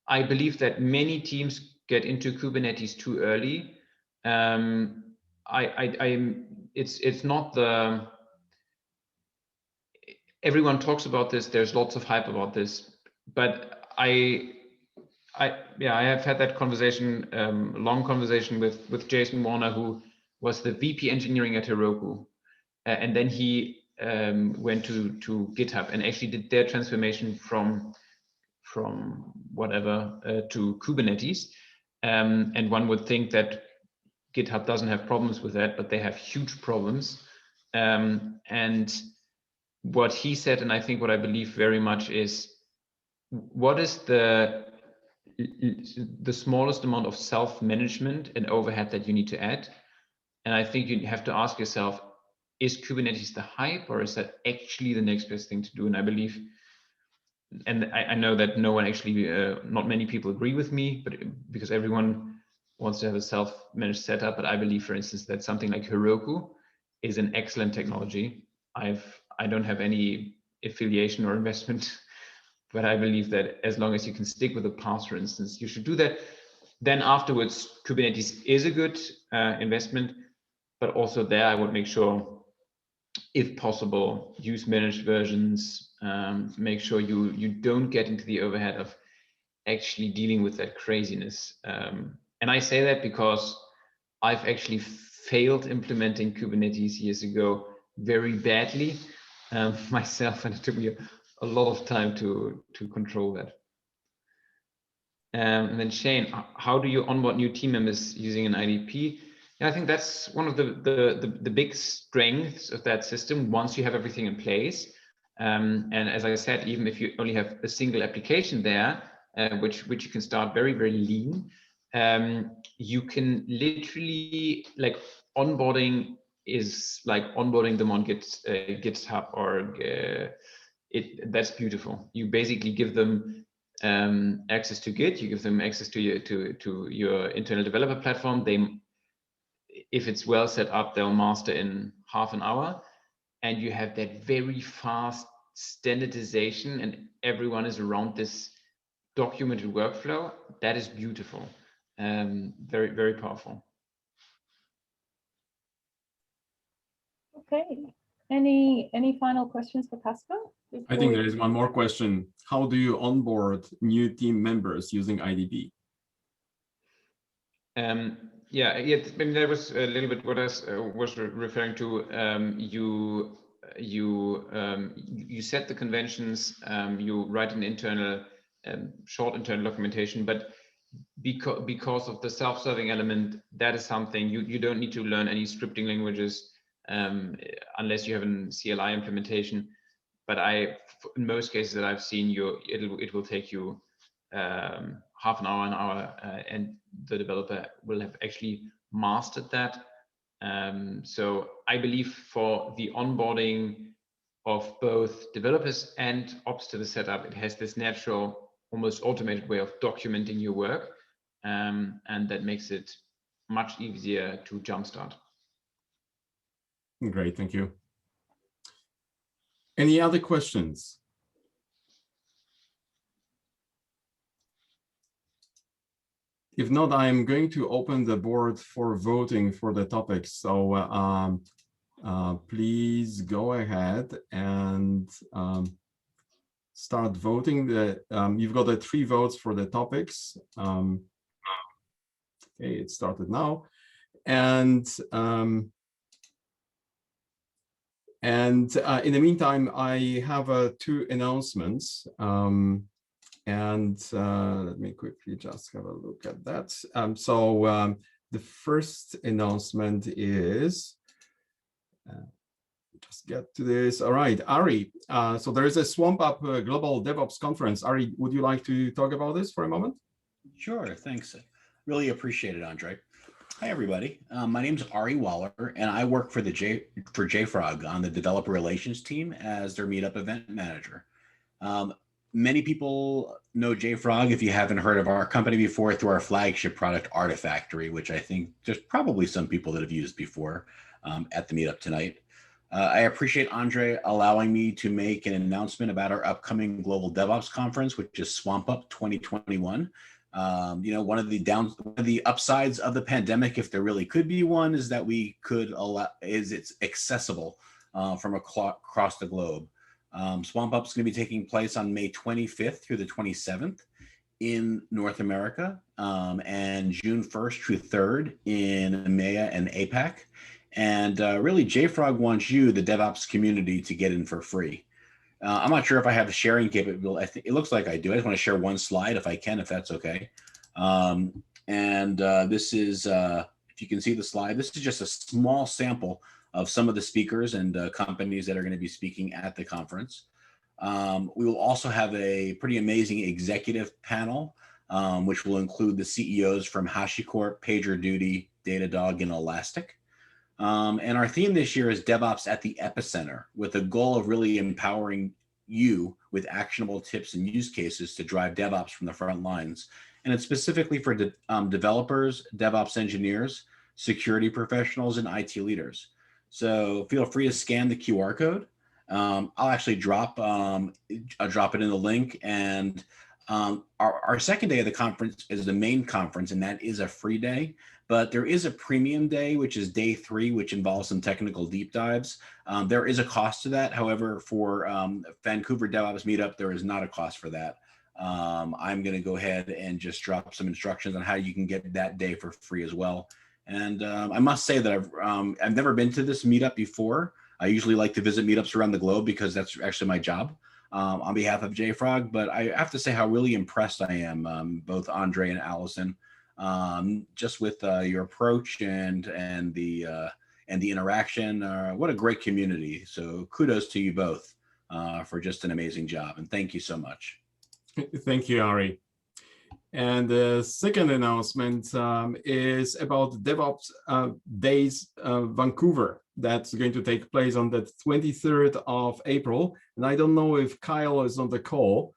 D: I believe that many teams get into Kubernetes too early. It's not the, everyone talks about this. There's lots of hype about this, but I have had that conversation, long conversation with Jason Warner, who was the VP engineering at Heroku, and then he went to GitHub and actually did their transformation from whatever to Kubernetes. And one would think that GitHub doesn't have problems with that, but they have huge problems. And what he said, and I think what I believe very much, is what is the smallest amount of self-management and overhead that you need to add? And I think you have to ask yourself, is Kubernetes the hype, or is that actually the next best thing to do? And I believe, and I know that no one actually, not many people agree with me, but because everyone wants to have a self-managed setup. But I believe, for instance, that something like Heroku is an excellent technology. I don't have any affiliation or investment, but I believe that as long as you can stick with the path, for instance, you should do that. Then afterwards, Kubernetes is a good investment, but also there I would make sure, if possible, use managed versions, make sure you don't get into the overhead of actually dealing with that craziness. And I say that because I've actually failed implementing Kubernetes years ago very badly myself, and it took me a lot of time to control that. And then Shane, how do you onboard new team members using an IDP? Yeah, I think that's one of the big strengths of that system once you have everything in place. And as I said, even if you only have a single application there, which you can start very, very lean, you can literally, like, onboarding is like onboarding them on GitHub or that's beautiful. You basically give them access to Git, you give them access to your internal developer platform. If it's well set up, they'll master in half an hour, and you have that very fast standardization, and everyone is around this documented workflow. That is beautiful. Very, very powerful.
B: Okay. Any final questions for Kaspar?
A: I think there is one more question. How do you onboard new team members using IDP?
D: Yeah, I mean, that was a little bit what I was referring to. You set the conventions, you write an internal, short internal documentation, but because of the self-serving element, that is something you don't need to learn any scripting languages unless you have a CLI implementation. But in most cases that I've seen, it will take you half an hour, and the developer will have actually mastered that. So I believe for the onboarding of both developers and ops to the setup, it has this natural, almost automated way of documenting your work, and that makes it much easier to jumpstart.
A: Great, thank you. Any other questions? If not, I'm going to open the board for voting for the topics. So please go ahead and start voting. You've got the 3 votes for the topics. Okay, it started now. And in the meantime, I have 2 announcements. Let me quickly just have a look at that. The first announcement is, just get to this. All right, Ari. So there is a Swamp Up Global DevOps Conference. Ari, would you like to talk about this for a moment?
F: Sure, thanks. Really appreciate it, Andre. Hi, everybody. My name is Ari Waller, and I work for JFrog on the developer relations team as their meetup event manager. Many people know JFrog, if you haven't heard of our company before, through our flagship product, Artifactory, which I think there's probably some people that have used before at the meetup tonight. I appreciate Andre allowing me to make an announcement about our upcoming Global DevOps Conference, which is SwampUp 2021. One of the upsides of the pandemic, if there really could be one, is that it's accessible from across the globe. SwampUp is going to be taking place on May 25th through the 27th in North America, and June 1st through 3rd in EMEA and APAC. And really, JFrog wants you, the DevOps community, to get in for free. I'm not sure if I have the sharing capability. I think it looks like I do. I just want to share one slide if I can, if that's okay. This is, if you can see the slide, this is just a small sample of some of the speakers and companies that are going to be speaking at the conference. We will also have a pretty amazing executive panel, which will include the CEOs from HashiCorp, PagerDuty, Datadog, and Elastic. And our theme this year is DevOps at the epicenter, with the goal of really empowering you with actionable tips and use cases to drive DevOps from the front lines. And it's specifically for developers, DevOps engineers, security professionals, and IT leaders. So feel free to scan the QR code. I'll actually drop it in the link. And our second day of the conference is the main conference, and that is a free day. But there is a premium day, which is day 3, which involves some technical deep dives. There is a cost to that. However, for Vancouver DevOps Meetup, there is not a cost for that. I'm going to go ahead and just drop some instructions on how you can get that day for free as well. And I must say that I've never been to this meetup before. I usually like to visit meetups around the globe because that's actually my job on behalf of JFrog. But I have to say how really impressed I am, both Andre and Allison, just with your approach and the interaction. What a great community. So kudos to you both for just an amazing job. And thank you so much.
A: Thank you, Ari. And the second announcement is about DevOps Days Vancouver. That's going to take place on the 23rd of April. And I don't know if Kyle is on the call.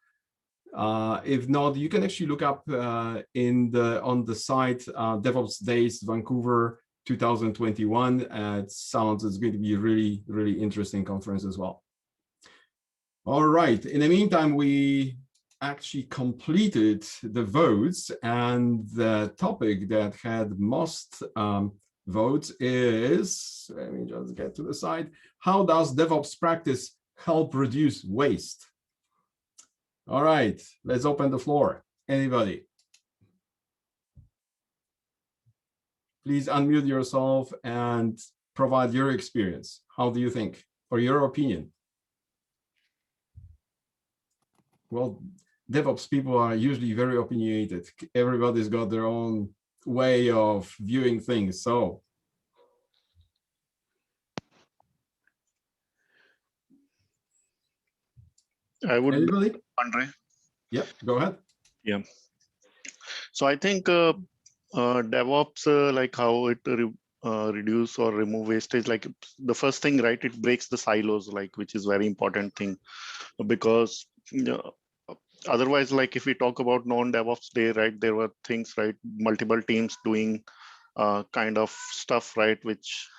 A: If not, you can actually look up on the site DevOps Days Vancouver 2021. It's going to be a really, really interesting conference as well. All right. In the meantime, we actually completed the votes, and the topic that had most votes is, let me just get to the side, how does DevOps practice help reduce waste? All right, let's open the floor. Anybody? Please unmute yourself and provide your experience. How do you think, or your opinion? Well, DevOps people are usually very opinionated. Everybody's got their own way of viewing things. So,
E: I would.
A: anybody?
E: Andre.
A: Yep, go ahead.
E: Yeah. So I think DevOps, like how it reduce or remove wastage, like the first thing, right? It breaks the silos, like, which is very important thing, because otherwise, like if we talk about non-DevOps day, right, there were things, right, multiple teams doing kind of stuff, right, which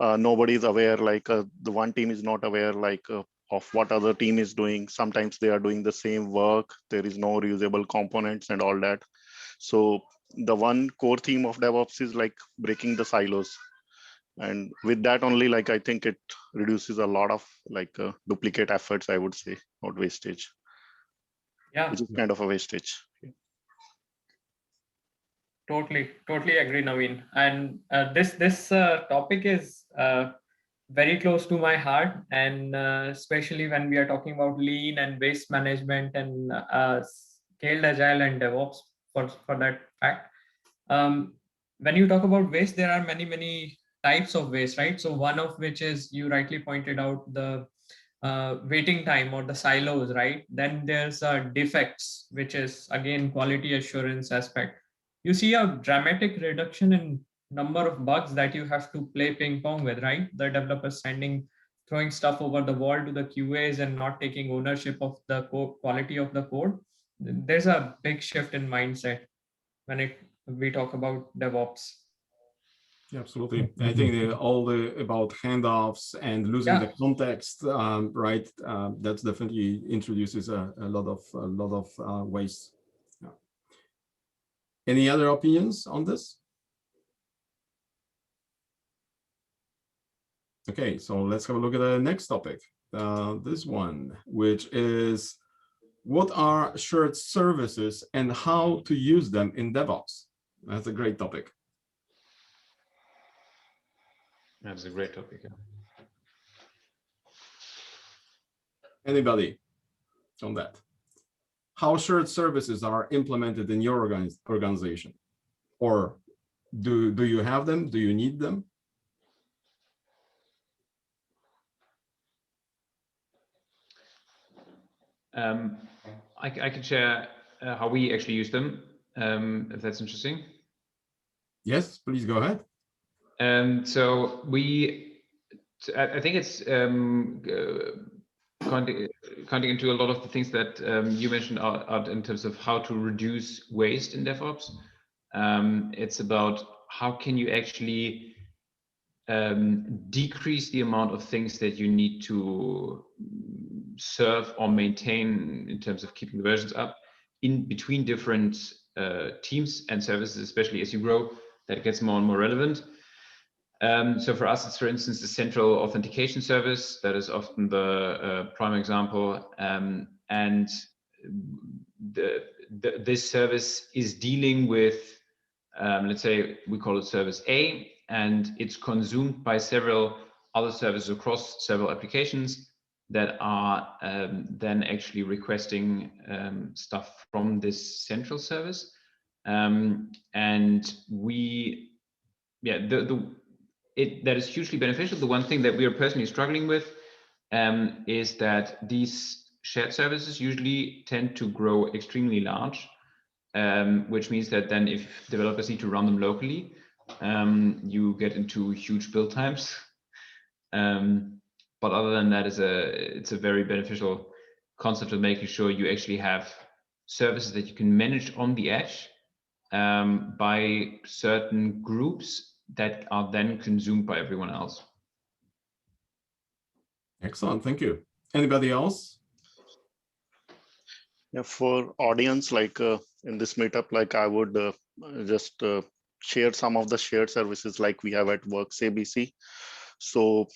E: nobody's aware, like the one team is not aware, like of what other team is doing. Sometimes they are doing the same work. There is no reusable components and all that. So the one core theme of DevOps is like breaking the silos. And with that only, like, I think it reduces a lot of like duplicate efforts, I would say, or wastage.
C: Yeah,
E: which is kind of a wastage.
C: totally agree, Naveen. And this topic is very close to my heart, and especially when we are talking about lean and waste management and scaled agile and DevOps for that fact. When you talk about waste, there are many types of waste, right? So one of which is, you rightly pointed out, the waiting time or the silos, right? Then there's defects, which is again quality assurance aspect. You see a dramatic reduction in number of bugs that you have to play ping pong with, right? The developers throwing stuff over the wall to the QAs and not taking ownership of the quality of the code. There's a big shift in mindset when we talk about DevOps.
A: Yeah, absolutely. I think about handoffs and losing the context, right? That definitely introduces a lot of waste. Yeah. Any other opinions on this? Okay, so let's have a look at the next topic. This one, which is what are shared services and how to use them in DevOps? That's a great topic.
D: That's a great topic. Yeah.
A: Anybody on that? How shared services are implemented in your organization? Or do you have them? Do you need them?
D: I can share how we actually use them, if that's interesting.
A: Yes, please go ahead.
D: So I think it's counting into a lot of the things that you mentioned out in terms of how to reduce waste in DevOps. It's about how can you actually decrease the amount of things that you need to serve or maintain in terms of keeping the versions up in between different teams and services, especially as you grow, that gets more and more relevant. So for us, it's, for instance, the central authentication service that is often the prime example. And this service is dealing with, let's say, we call it service A, and it's consumed by several other services across several applications that are then actually requesting stuff from this central service. And that is hugely beneficial. The one thing that we are personally struggling with is that these shared services usually tend to grow extremely large, which means that then if developers need to run them locally, you get into huge build times. But other than that, it's a very beneficial concept of making sure you actually have services that you can manage on the edge by certain groups that are then consumed by everyone else.
A: Excellent, thank you. Anybody else?
E: Yeah, for audience, like in this meetup, like I would just share some of the shared services like we have at WorkSafeBC. So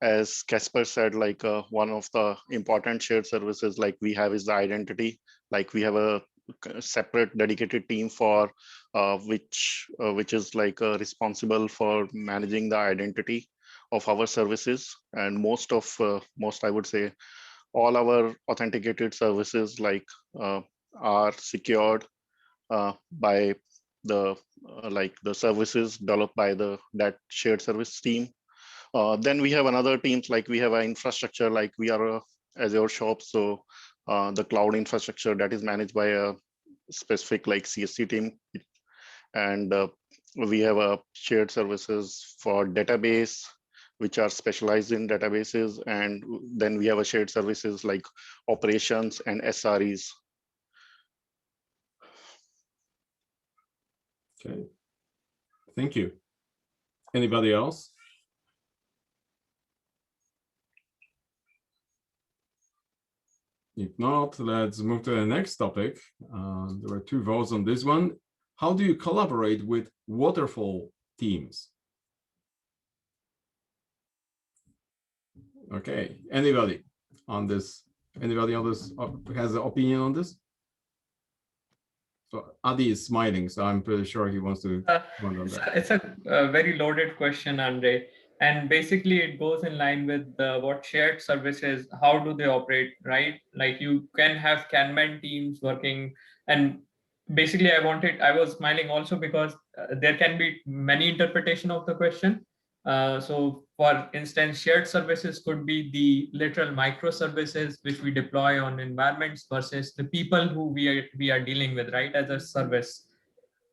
E: as Kaspar said, like one of the important shared services like we have is the identity. Like we have a separate dedicated team for which is like responsible for managing the identity of our services, and most I would say all our authenticated services like are secured by the the services developed by that shared service team. Then we have another teams, like we have an infrastructure, like we are a Azure shop, so the cloud infrastructure that is managed by a specific like CSC team. And we have a shared services for database, which are specialized in databases. And then we have a shared services like operations and SREs.
A: Okay, thank you. Anybody else? If not, let's move to the next topic. There were 2 votes on this one. How do you collaborate with waterfall teams? Okay, anybody on this? Anybody on this has an opinion on this? So Adi is smiling, so I'm pretty sure he wants to comment on that.
C: It's a very loaded question, Andre. And basically it goes in line with what shared services, how do they operate, right? Like you can have Kanban teams working, and basically I was smiling also because there can be many interpretation of the question. So for instance, shared services could be the literal microservices which we deploy on environments versus the people who we are dealing with, right, as a service.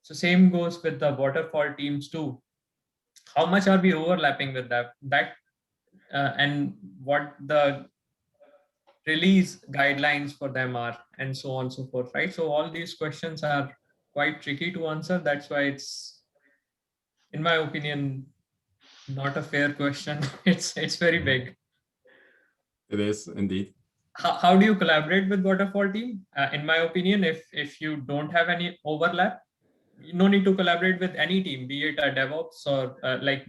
C: So same goes with the waterfall teams too. how much are we overlapping with that and what the release guidelines for them are, and so on and so forth, right? So all these questions are quite tricky to answer. That's why it's, in my opinion, not a fair question. It's very big.
A: It is indeed.
C: How do you collaborate with waterfall team? In my opinion, if you don't have any overlap, no need to collaborate with any team, be it a DevOps or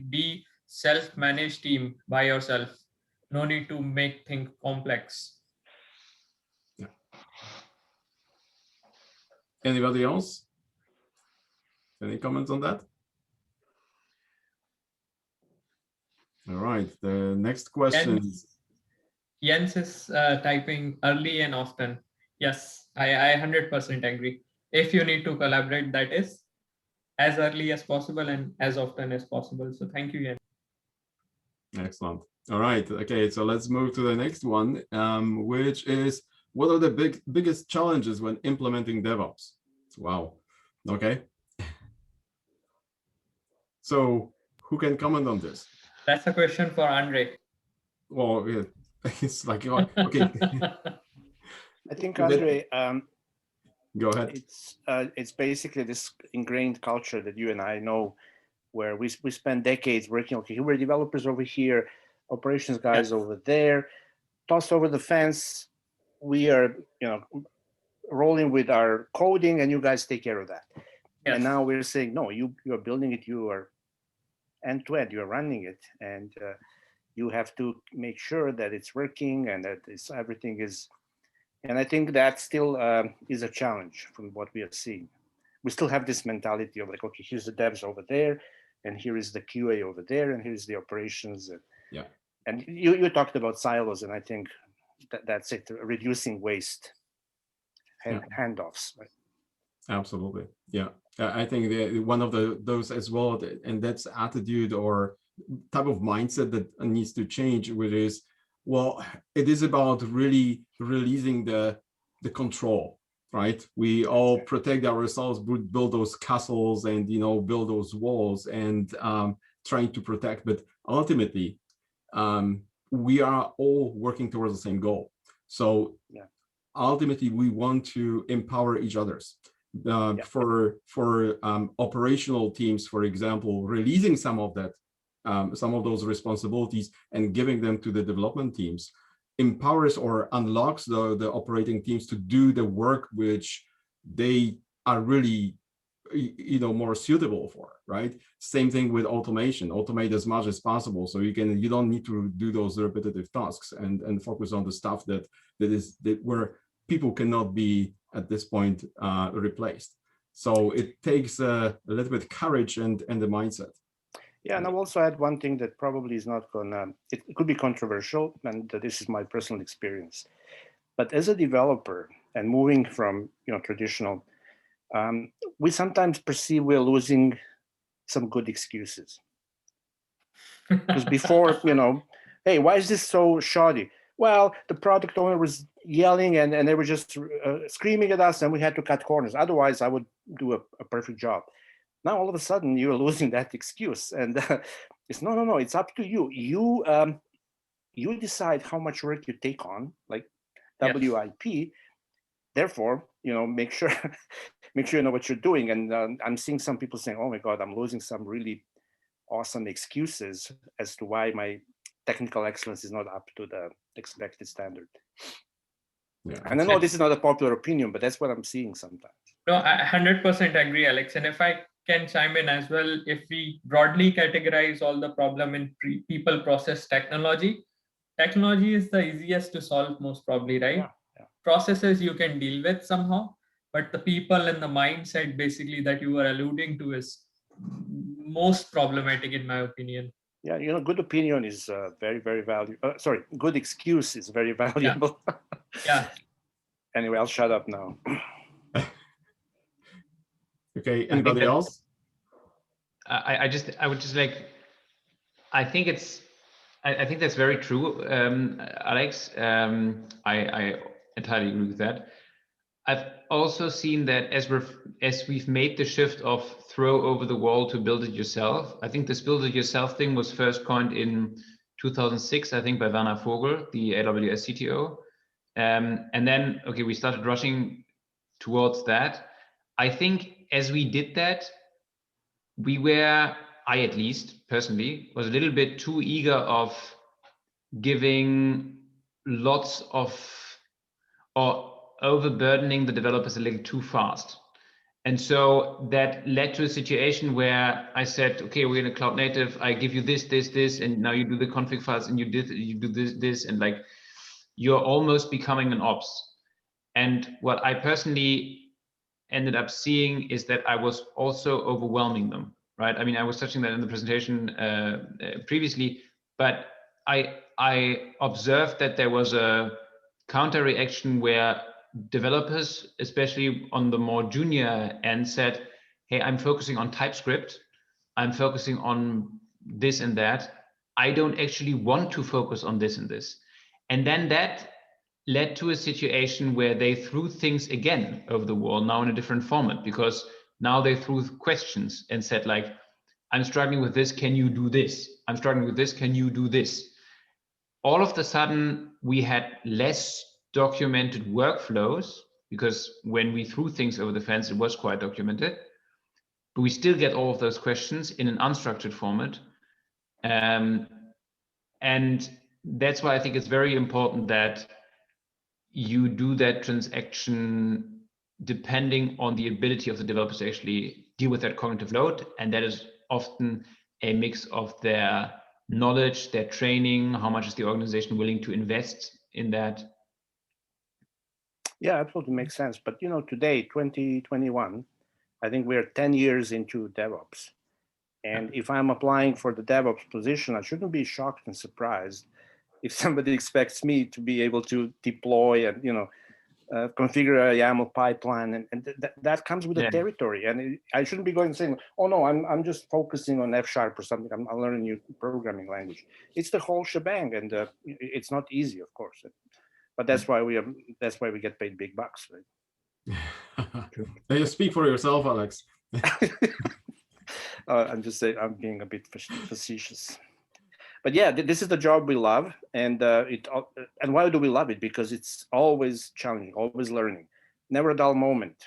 C: be self-managed team by yourself. No need to make things complex.
A: Yeah. Anybody else? Any comments on that? All right, the next question.
C: Jens is typing early and often. Yes, I 100% agree. If you need to collaborate, that is as early as possible and as often as possible. So thank you, Jens.
A: Excellent. All right. Okay, so let's move to the next one, which is, what are the biggest challenges when implementing DevOps? Wow. Okay. So who can comment on this?
C: That's a question for Andre.
A: Well, yeah, it's like, okay.
G: I think, Andre,
A: go ahead.
G: It's basically this ingrained culture that you and I know, where we spend decades working. Okay, we're developers over here, operations guys over there, tossed over the fence. We are, rolling with our coding, and you guys take care of that. Yes. And now we're saying, no, you are building it. You are end to end. You are running it, and you have to make sure that it's working and that everything is. And I think that still is a challenge from what we are seeing. We still have this mentality of like, okay, here's the devs over there, and here is the QA over there, and here's the operations. And you talked about silos, and I think that's it, reducing waste, handoffs. Right?
A: Absolutely, yeah. I think one of those as well, and that's attitude or type of mindset that needs to change, which is, well, it is about really releasing the control, right? We all protect ourselves, build those castles and, build those walls and trying to protect, but ultimately, we are all working towards the same goal. So ultimately, we want to empower each other's. For operational teams, for example, releasing some of those responsibilities and giving them to the development teams empowers or unlocks the operating teams to do the work which they are really more suitable for, right? Same thing with automation. Automate as much as possible so you don't need to do those repetitive tasks and focus on the stuff that where people cannot be at this point replaced. So it takes a little bit of courage and the mindset.
G: Yeah, and I'll also add one thing that probably is not gonna, it could be controversial, and this is my personal experience. But as a developer and moving from traditional, we sometimes perceive we're losing some good excuses. Because before, hey, why is this so shoddy? Well, the product owner was yelling and they were just screaming at us, and we had to cut corners. Otherwise, I would do a perfect job. Now, all of a sudden, you're losing that excuse. And it's no, it's up to you. You decide how much work you take on, like WIP. Therefore, make sure you know what you're doing. And I'm seeing some people saying, oh my God, I'm losing some really awesome excuses as to why my technical excellence is not up to the expected standard. Yeah, and I know this is not a popular opinion, but that's what I'm seeing sometimes.
C: No, I 100% agree, Alex. And if I can chime in as well, if we broadly categorize all the problem in people, process, technology is the easiest to solve most probably, right? Yeah. Processes you can deal with somehow, but the people and the mindset basically that you are alluding to is most problematic in my opinion.
G: Yeah, good opinion is very, very valuable. Sorry, good excuse is very valuable.
C: Yeah.
G: Anyway, I'll shut up now.
A: Okay, anybody else?
D: I would just like, I think that's very true, Alex. I entirely agree with that. I've also seen that as we've made the shift of throw over the wall to build it yourself. I think this build it yourself thing was first coined in 2006, I think, by Werner Vogel, the AWS CTO. And then, okay, we started rushing towards that. I think as we did that, I at least personally was a little bit too eager of giving lots of, or overburdening the developers a little too fast. And so that led to a situation where I said, okay, we're in a cloud native, I give you this, and now you do the config files and you do this, and like, you're almost becoming an ops. And what I personally ended up seeing is that I was also overwhelming them, right? I mean, I was touching that in the presentation previously, but I observed that there was a counter reaction where developers, especially on the more junior end, said, hey, I'm focusing on TypeScript, I'm focusing on this and that, I don't actually want to focus on this and this. And then that led to a situation where they threw things again over the wall, now in a different format, because now they threw questions and said, like, I'm struggling with this, can you do this? I'm struggling with this, can you do this? All of a sudden, we had less documented workflows, because when we threw things over the fence, it was quite documented, but we still get all of those questions in an unstructured format. And that's why I think it's very important that you do that transaction depending on the ability of the developers to actually deal with that cognitive load. And that is often a mix of their knowledge, their training, how much is the organization willing to invest in that.
G: Yeah, absolutely makes sense. But you know, today, 2021, I think we're 10 years into DevOps. And if I'm applying for the DevOps position, I shouldn't be shocked and surprised if somebody expects me to be able to deploy and, you know, configure a YAML pipeline, and that comes with the territory. And I shouldn't be going and saying, "Oh no, I'm just focusing on F# or something. I'm learning a new programming language." It's the whole shebang, and it's not easy, of course. But that's why we get paid big bucks, right?
A: You speak for yourself, Alex.
G: I'm just saying, I'm being a bit facetious. But yeah, this is the job we love, and and why do we love it? Because it's always challenging, always learning, never a dull moment,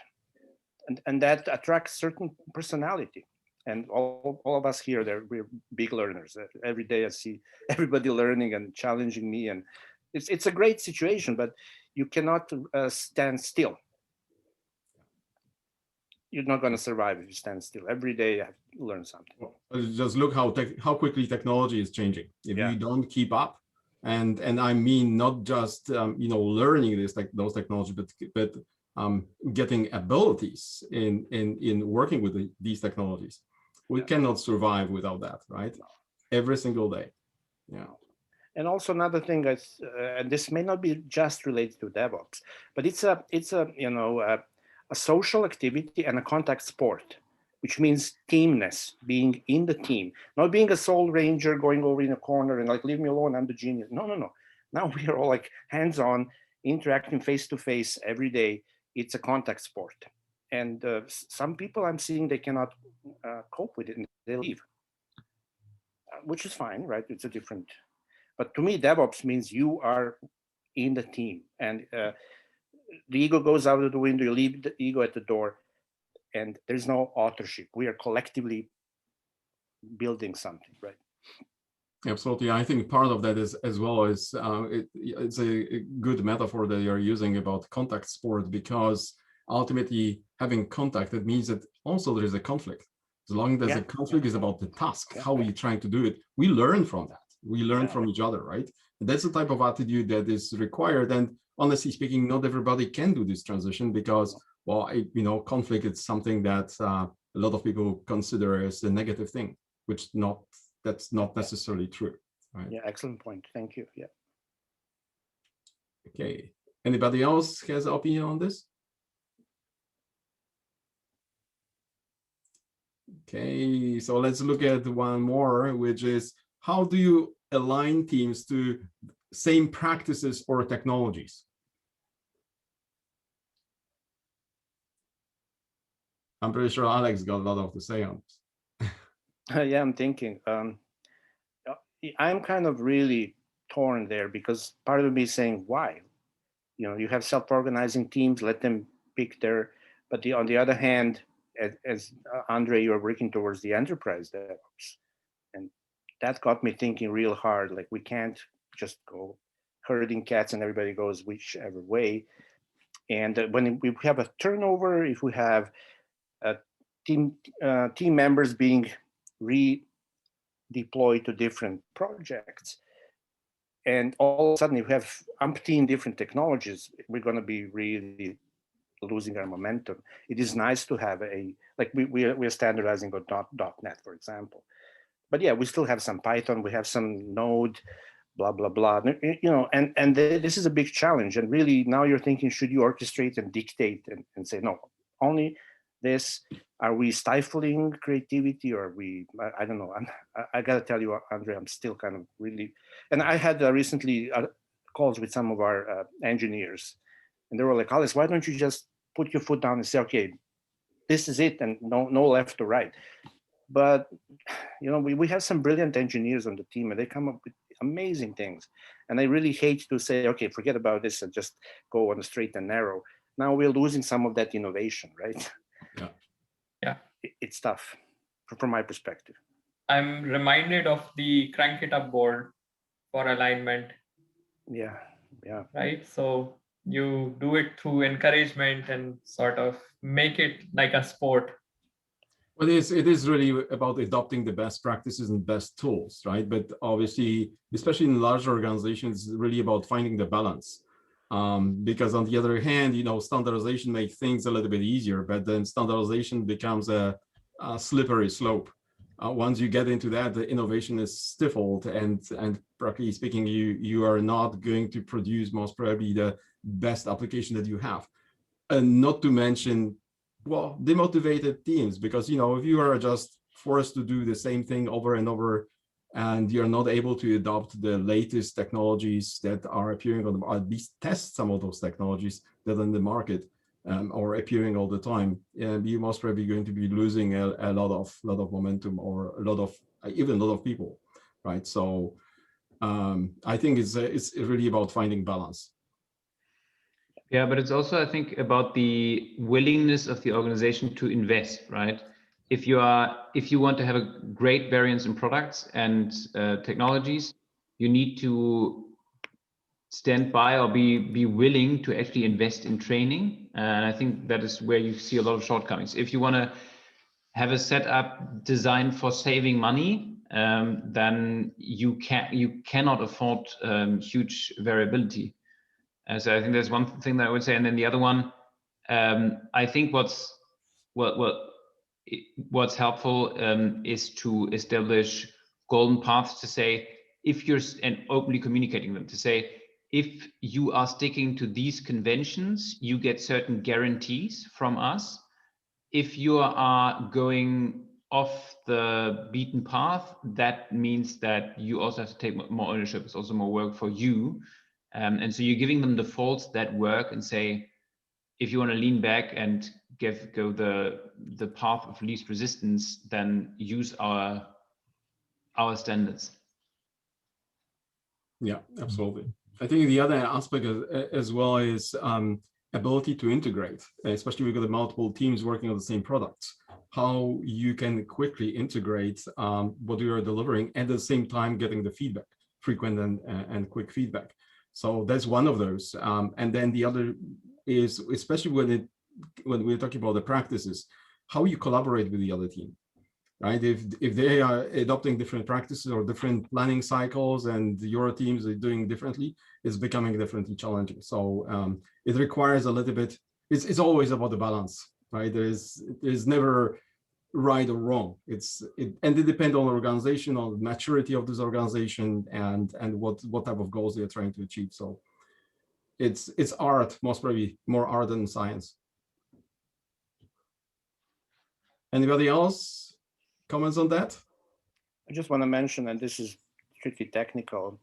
G: and that attracts certain personality. And all of us here, we're big learners. Every day I see everybody learning and challenging me, and it's a great situation. But you cannot stand still. You're not going to survive if you stand still. Every day you have to learn something.
A: Just look how quickly technology is changing. If you don't keep up, and I mean not just you know, learning those technologies, but getting abilities in working with these technologies, we cannot survive without that, right? Every single day. Yeah.
G: And also another thing is, and this may not be just related to DevOps, but it's a you know, a social activity and a contact sport, which means teamness, being in the team, not being a sole ranger going over in a corner and like, leave me alone, I'm the genius. No. Now we are all like hands-on, interacting face-to-face every day. It's a contact sport. And some people I'm seeing, they cannot cope with it and they leave, which is fine, right? It's a different, but to me, DevOps means you are in the team, and the ego goes out of the window, you leave the ego at the door, and there's no authorship. We are collectively building something, right?
A: Absolutely. I think part of that is, as well as it's a good metaphor that you're using about contact sport, because ultimately having contact, it means that also there is a conflict. As long as the conflict is about the task, how are you trying to do it, we learn from that. We learn from each other, right? And that's the type of attitude that is required. And honestly speaking, not everybody can do this transition because, well, you know, conflict is something that a lot of people consider as a negative thing, which that's not necessarily true, right?
G: Yeah, excellent point. Thank you. Yeah.
A: Okay. Anybody else has an opinion on this? Okay, so let's look at one more, which is, how do you align teams to same practices or technologies? I'm pretty sure Alex got a lot of to say on this.
G: Yeah, I'm thinking. I'm kind of really torn there because part of me is saying, why? You have self-organizing teams, let them pick their, but on the other hand, as Andre, you're working towards the enterprise DevOps. And that got me thinking real hard, like we can't just go herding cats and everybody goes whichever way. And when we have a turnover, if we have team members being redeployed to different projects, and all of a sudden if we have umpteen different technologies, we're going to be really losing our momentum. It is nice to have like we're standardizing on .NET, for example. But yeah, we still have some Python, we have some Node, blah, blah, blah. And this is a big challenge. And really now you're thinking, should you orchestrate and dictate and say, no, only this? Are we stifling creativity, or are we, I don't know. I got to tell you, Andre, I'm still kind of really, and I had recently calls with some of our engineers, and they were like, Alice, why don't you just put your foot down and say, okay, this is it, and no left or right. But we have some brilliant engineers on the team, and they come up with amazing things. And I really hate to say, okay, forget about this and just go on the straight and narrow. Now we're losing some of that innovation, right?
C: Yeah.
G: It's tough from my perspective.
C: I'm reminded of the crank it up board for alignment.
G: Yeah.
C: Right. So you do it through encouragement and sort of make it like a sport.
A: Well, it is really about adopting the best practices and best tools, right? But obviously, especially in large organizations, it's really about finding the balance. Because on the other hand, standardization makes things a little bit easier, but then standardization becomes a slippery slope. Once you get into that, the innovation is stifled, and practically speaking, you are not going to produce most probably the best application that you have. And not to mention, demotivated teams, because if you are just forced to do the same thing over and over, and you're not able to adopt the latest technologies that are appearing on the, or at least test some of those technologies that are in the market or appearing all the time, you most probably going to be losing a lot of momentum, or even a lot of people, right? So I think it's really about finding balance.
D: Yeah, but it's also, I think, about the willingness of the organization to invest, right? If you want to have a great variance in products and technologies, you need to stand by or be willing to actually invest in training. And I think that is where you see a lot of shortcomings. If you want to have a setup designed for saving money, then you cannot afford huge variability. So I think there's one thing that I would say, and then the other one, I think what's helpful is to establish golden paths to say, if you're, and openly communicating them to say, if you are sticking to these conventions, you get certain guarantees from us. If you are going off the beaten path, that means that you also have to take more ownership. It's also more work for you. And so you're giving them the defaults that work, and say, if you want to lean back and go the path of least resistance, then use our standards.
A: Yeah, absolutely. I think the other aspect as well is ability to integrate, especially with the multiple teams working on the same products. How you can quickly integrate what you are delivering, and at the same time getting the feedback, frequent and quick feedback. So that's one of those. And then the other is, especially when we're talking about the practices, how you collaborate with the other team, right? If they are adopting different practices or different planning cycles, and your teams are doing differently, it's becoming differently challenging. So it requires a little bit. It's always about the balance, right? There's never right or wrong. And it depends on the organization, on the maturity of this organization, and what type of goals they're trying to achieve. So it's art, most probably more art than science. Anybody else comments on that?
G: I just want to mention, and this is strictly technical,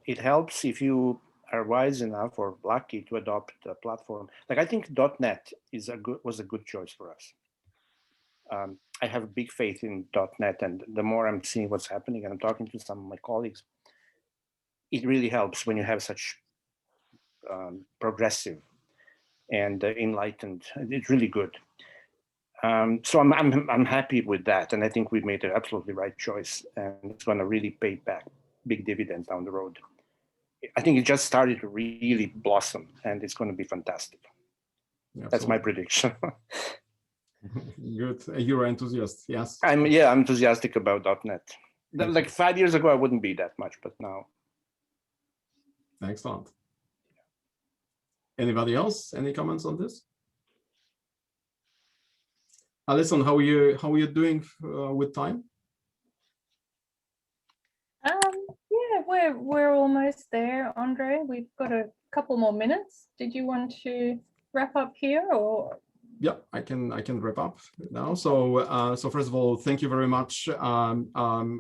G: it helps if you are wise enough or lucky to adopt a platform. Like, I think .NET was a good choice for us. I have big faith in .NET, and the more I'm seeing what's happening and I'm talking to some of my colleagues, it really helps when you have such progressive and enlightened. It's really good. So I'm happy with that, and I think we made the absolutely right choice, and it's going to really pay back big dividends down the road. I think it just started to really blossom, and it's going to be fantastic.
A: Absolutely.
G: That's my prediction.
A: Good. You're an enthusiast, yes?
G: I'm enthusiastic about .NET. Like 5 years ago, I wouldn't be that much, but now.
A: Excellent. Anybody else? Any comments on this? Alison, how are you doing with time?
B: Yeah, we're almost there, Andre. We've got a couple more minutes. Did you want to wrap up here, or?
A: Yeah, I can wrap up now. So first of all, thank you very much,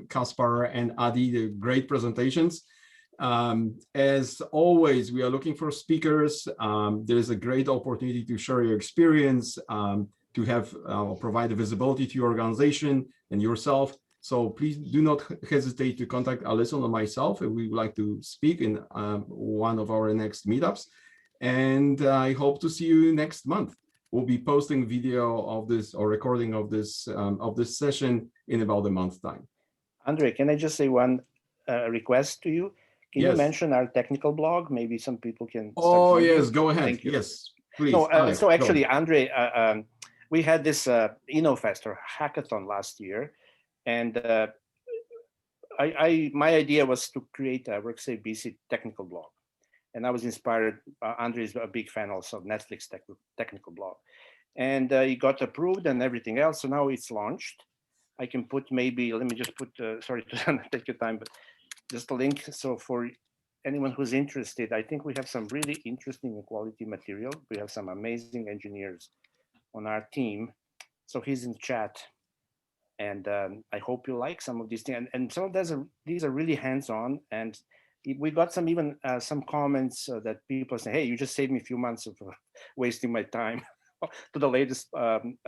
A: Kaspar and Adi, the great presentations. As always, we are looking for speakers. There's a great opportunity to share your experience, to have provide a visibility to your organization and yourself. So please do not hesitate to contact Alison or myself if we would like to speak in one of our next meetups. And I hope to see you next month. We'll be posting video of this or recording of this session in about a month's time.
G: Andre, can I just say one request to you? Can
A: Yes.
G: you mention our technical blog? Maybe some people can.
A: Oh yes, go ahead. Yes, please.
G: No,
A: Alex,
G: so actually,
A: go.
G: Andre, we had this InnoFest or hackathon last year, and my idea was to create a WorkSafeBC technical blog. And I was inspired. Andre is a big fan also of Netflix technical blog. And it got approved and everything else. So now it's launched. I can put maybe, let me just put, sorry to take your time, but just a link. So for anyone who's interested, I think we have some really interesting and quality material. We have some amazing engineers on our team. So he's in the chat. And I hope you like some of these things. And some of these are really hands-on, and we got some even some comments that people say, hey, you just saved me a few months of wasting my time to the latest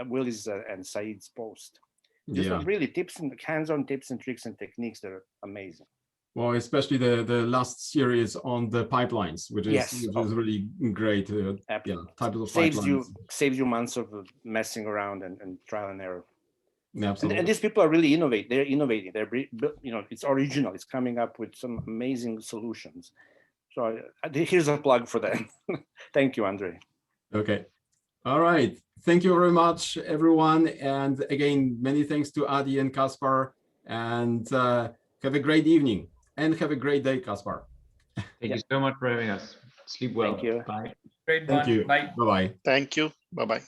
G: Willie's and Saeed's post. These are really tips and hands-on tips and tricks and techniques that are amazing.
A: Well, especially the last series on the pipelines, which is really great. Yeah, types of pipelines.
G: Saves you months of messing around and trial and error.
A: Absolutely.
G: And these people are really innovating. They're innovating. They're, it's original. It's coming up with some amazing solutions. So here's a plug for them. Thank you, Andre.
A: Okay. All right. Thank you very much, everyone. And again, many thanks to Adi and Kaspar. And have a great evening. And have a great day, Kaspar.
D: Thank you so much for having us. Sleep well.
G: Thank you.
D: Bye.
C: Great
A: Thank
C: one.
A: you.
C: Bye.
A: Bye-bye.
E: Thank you. Bye-bye.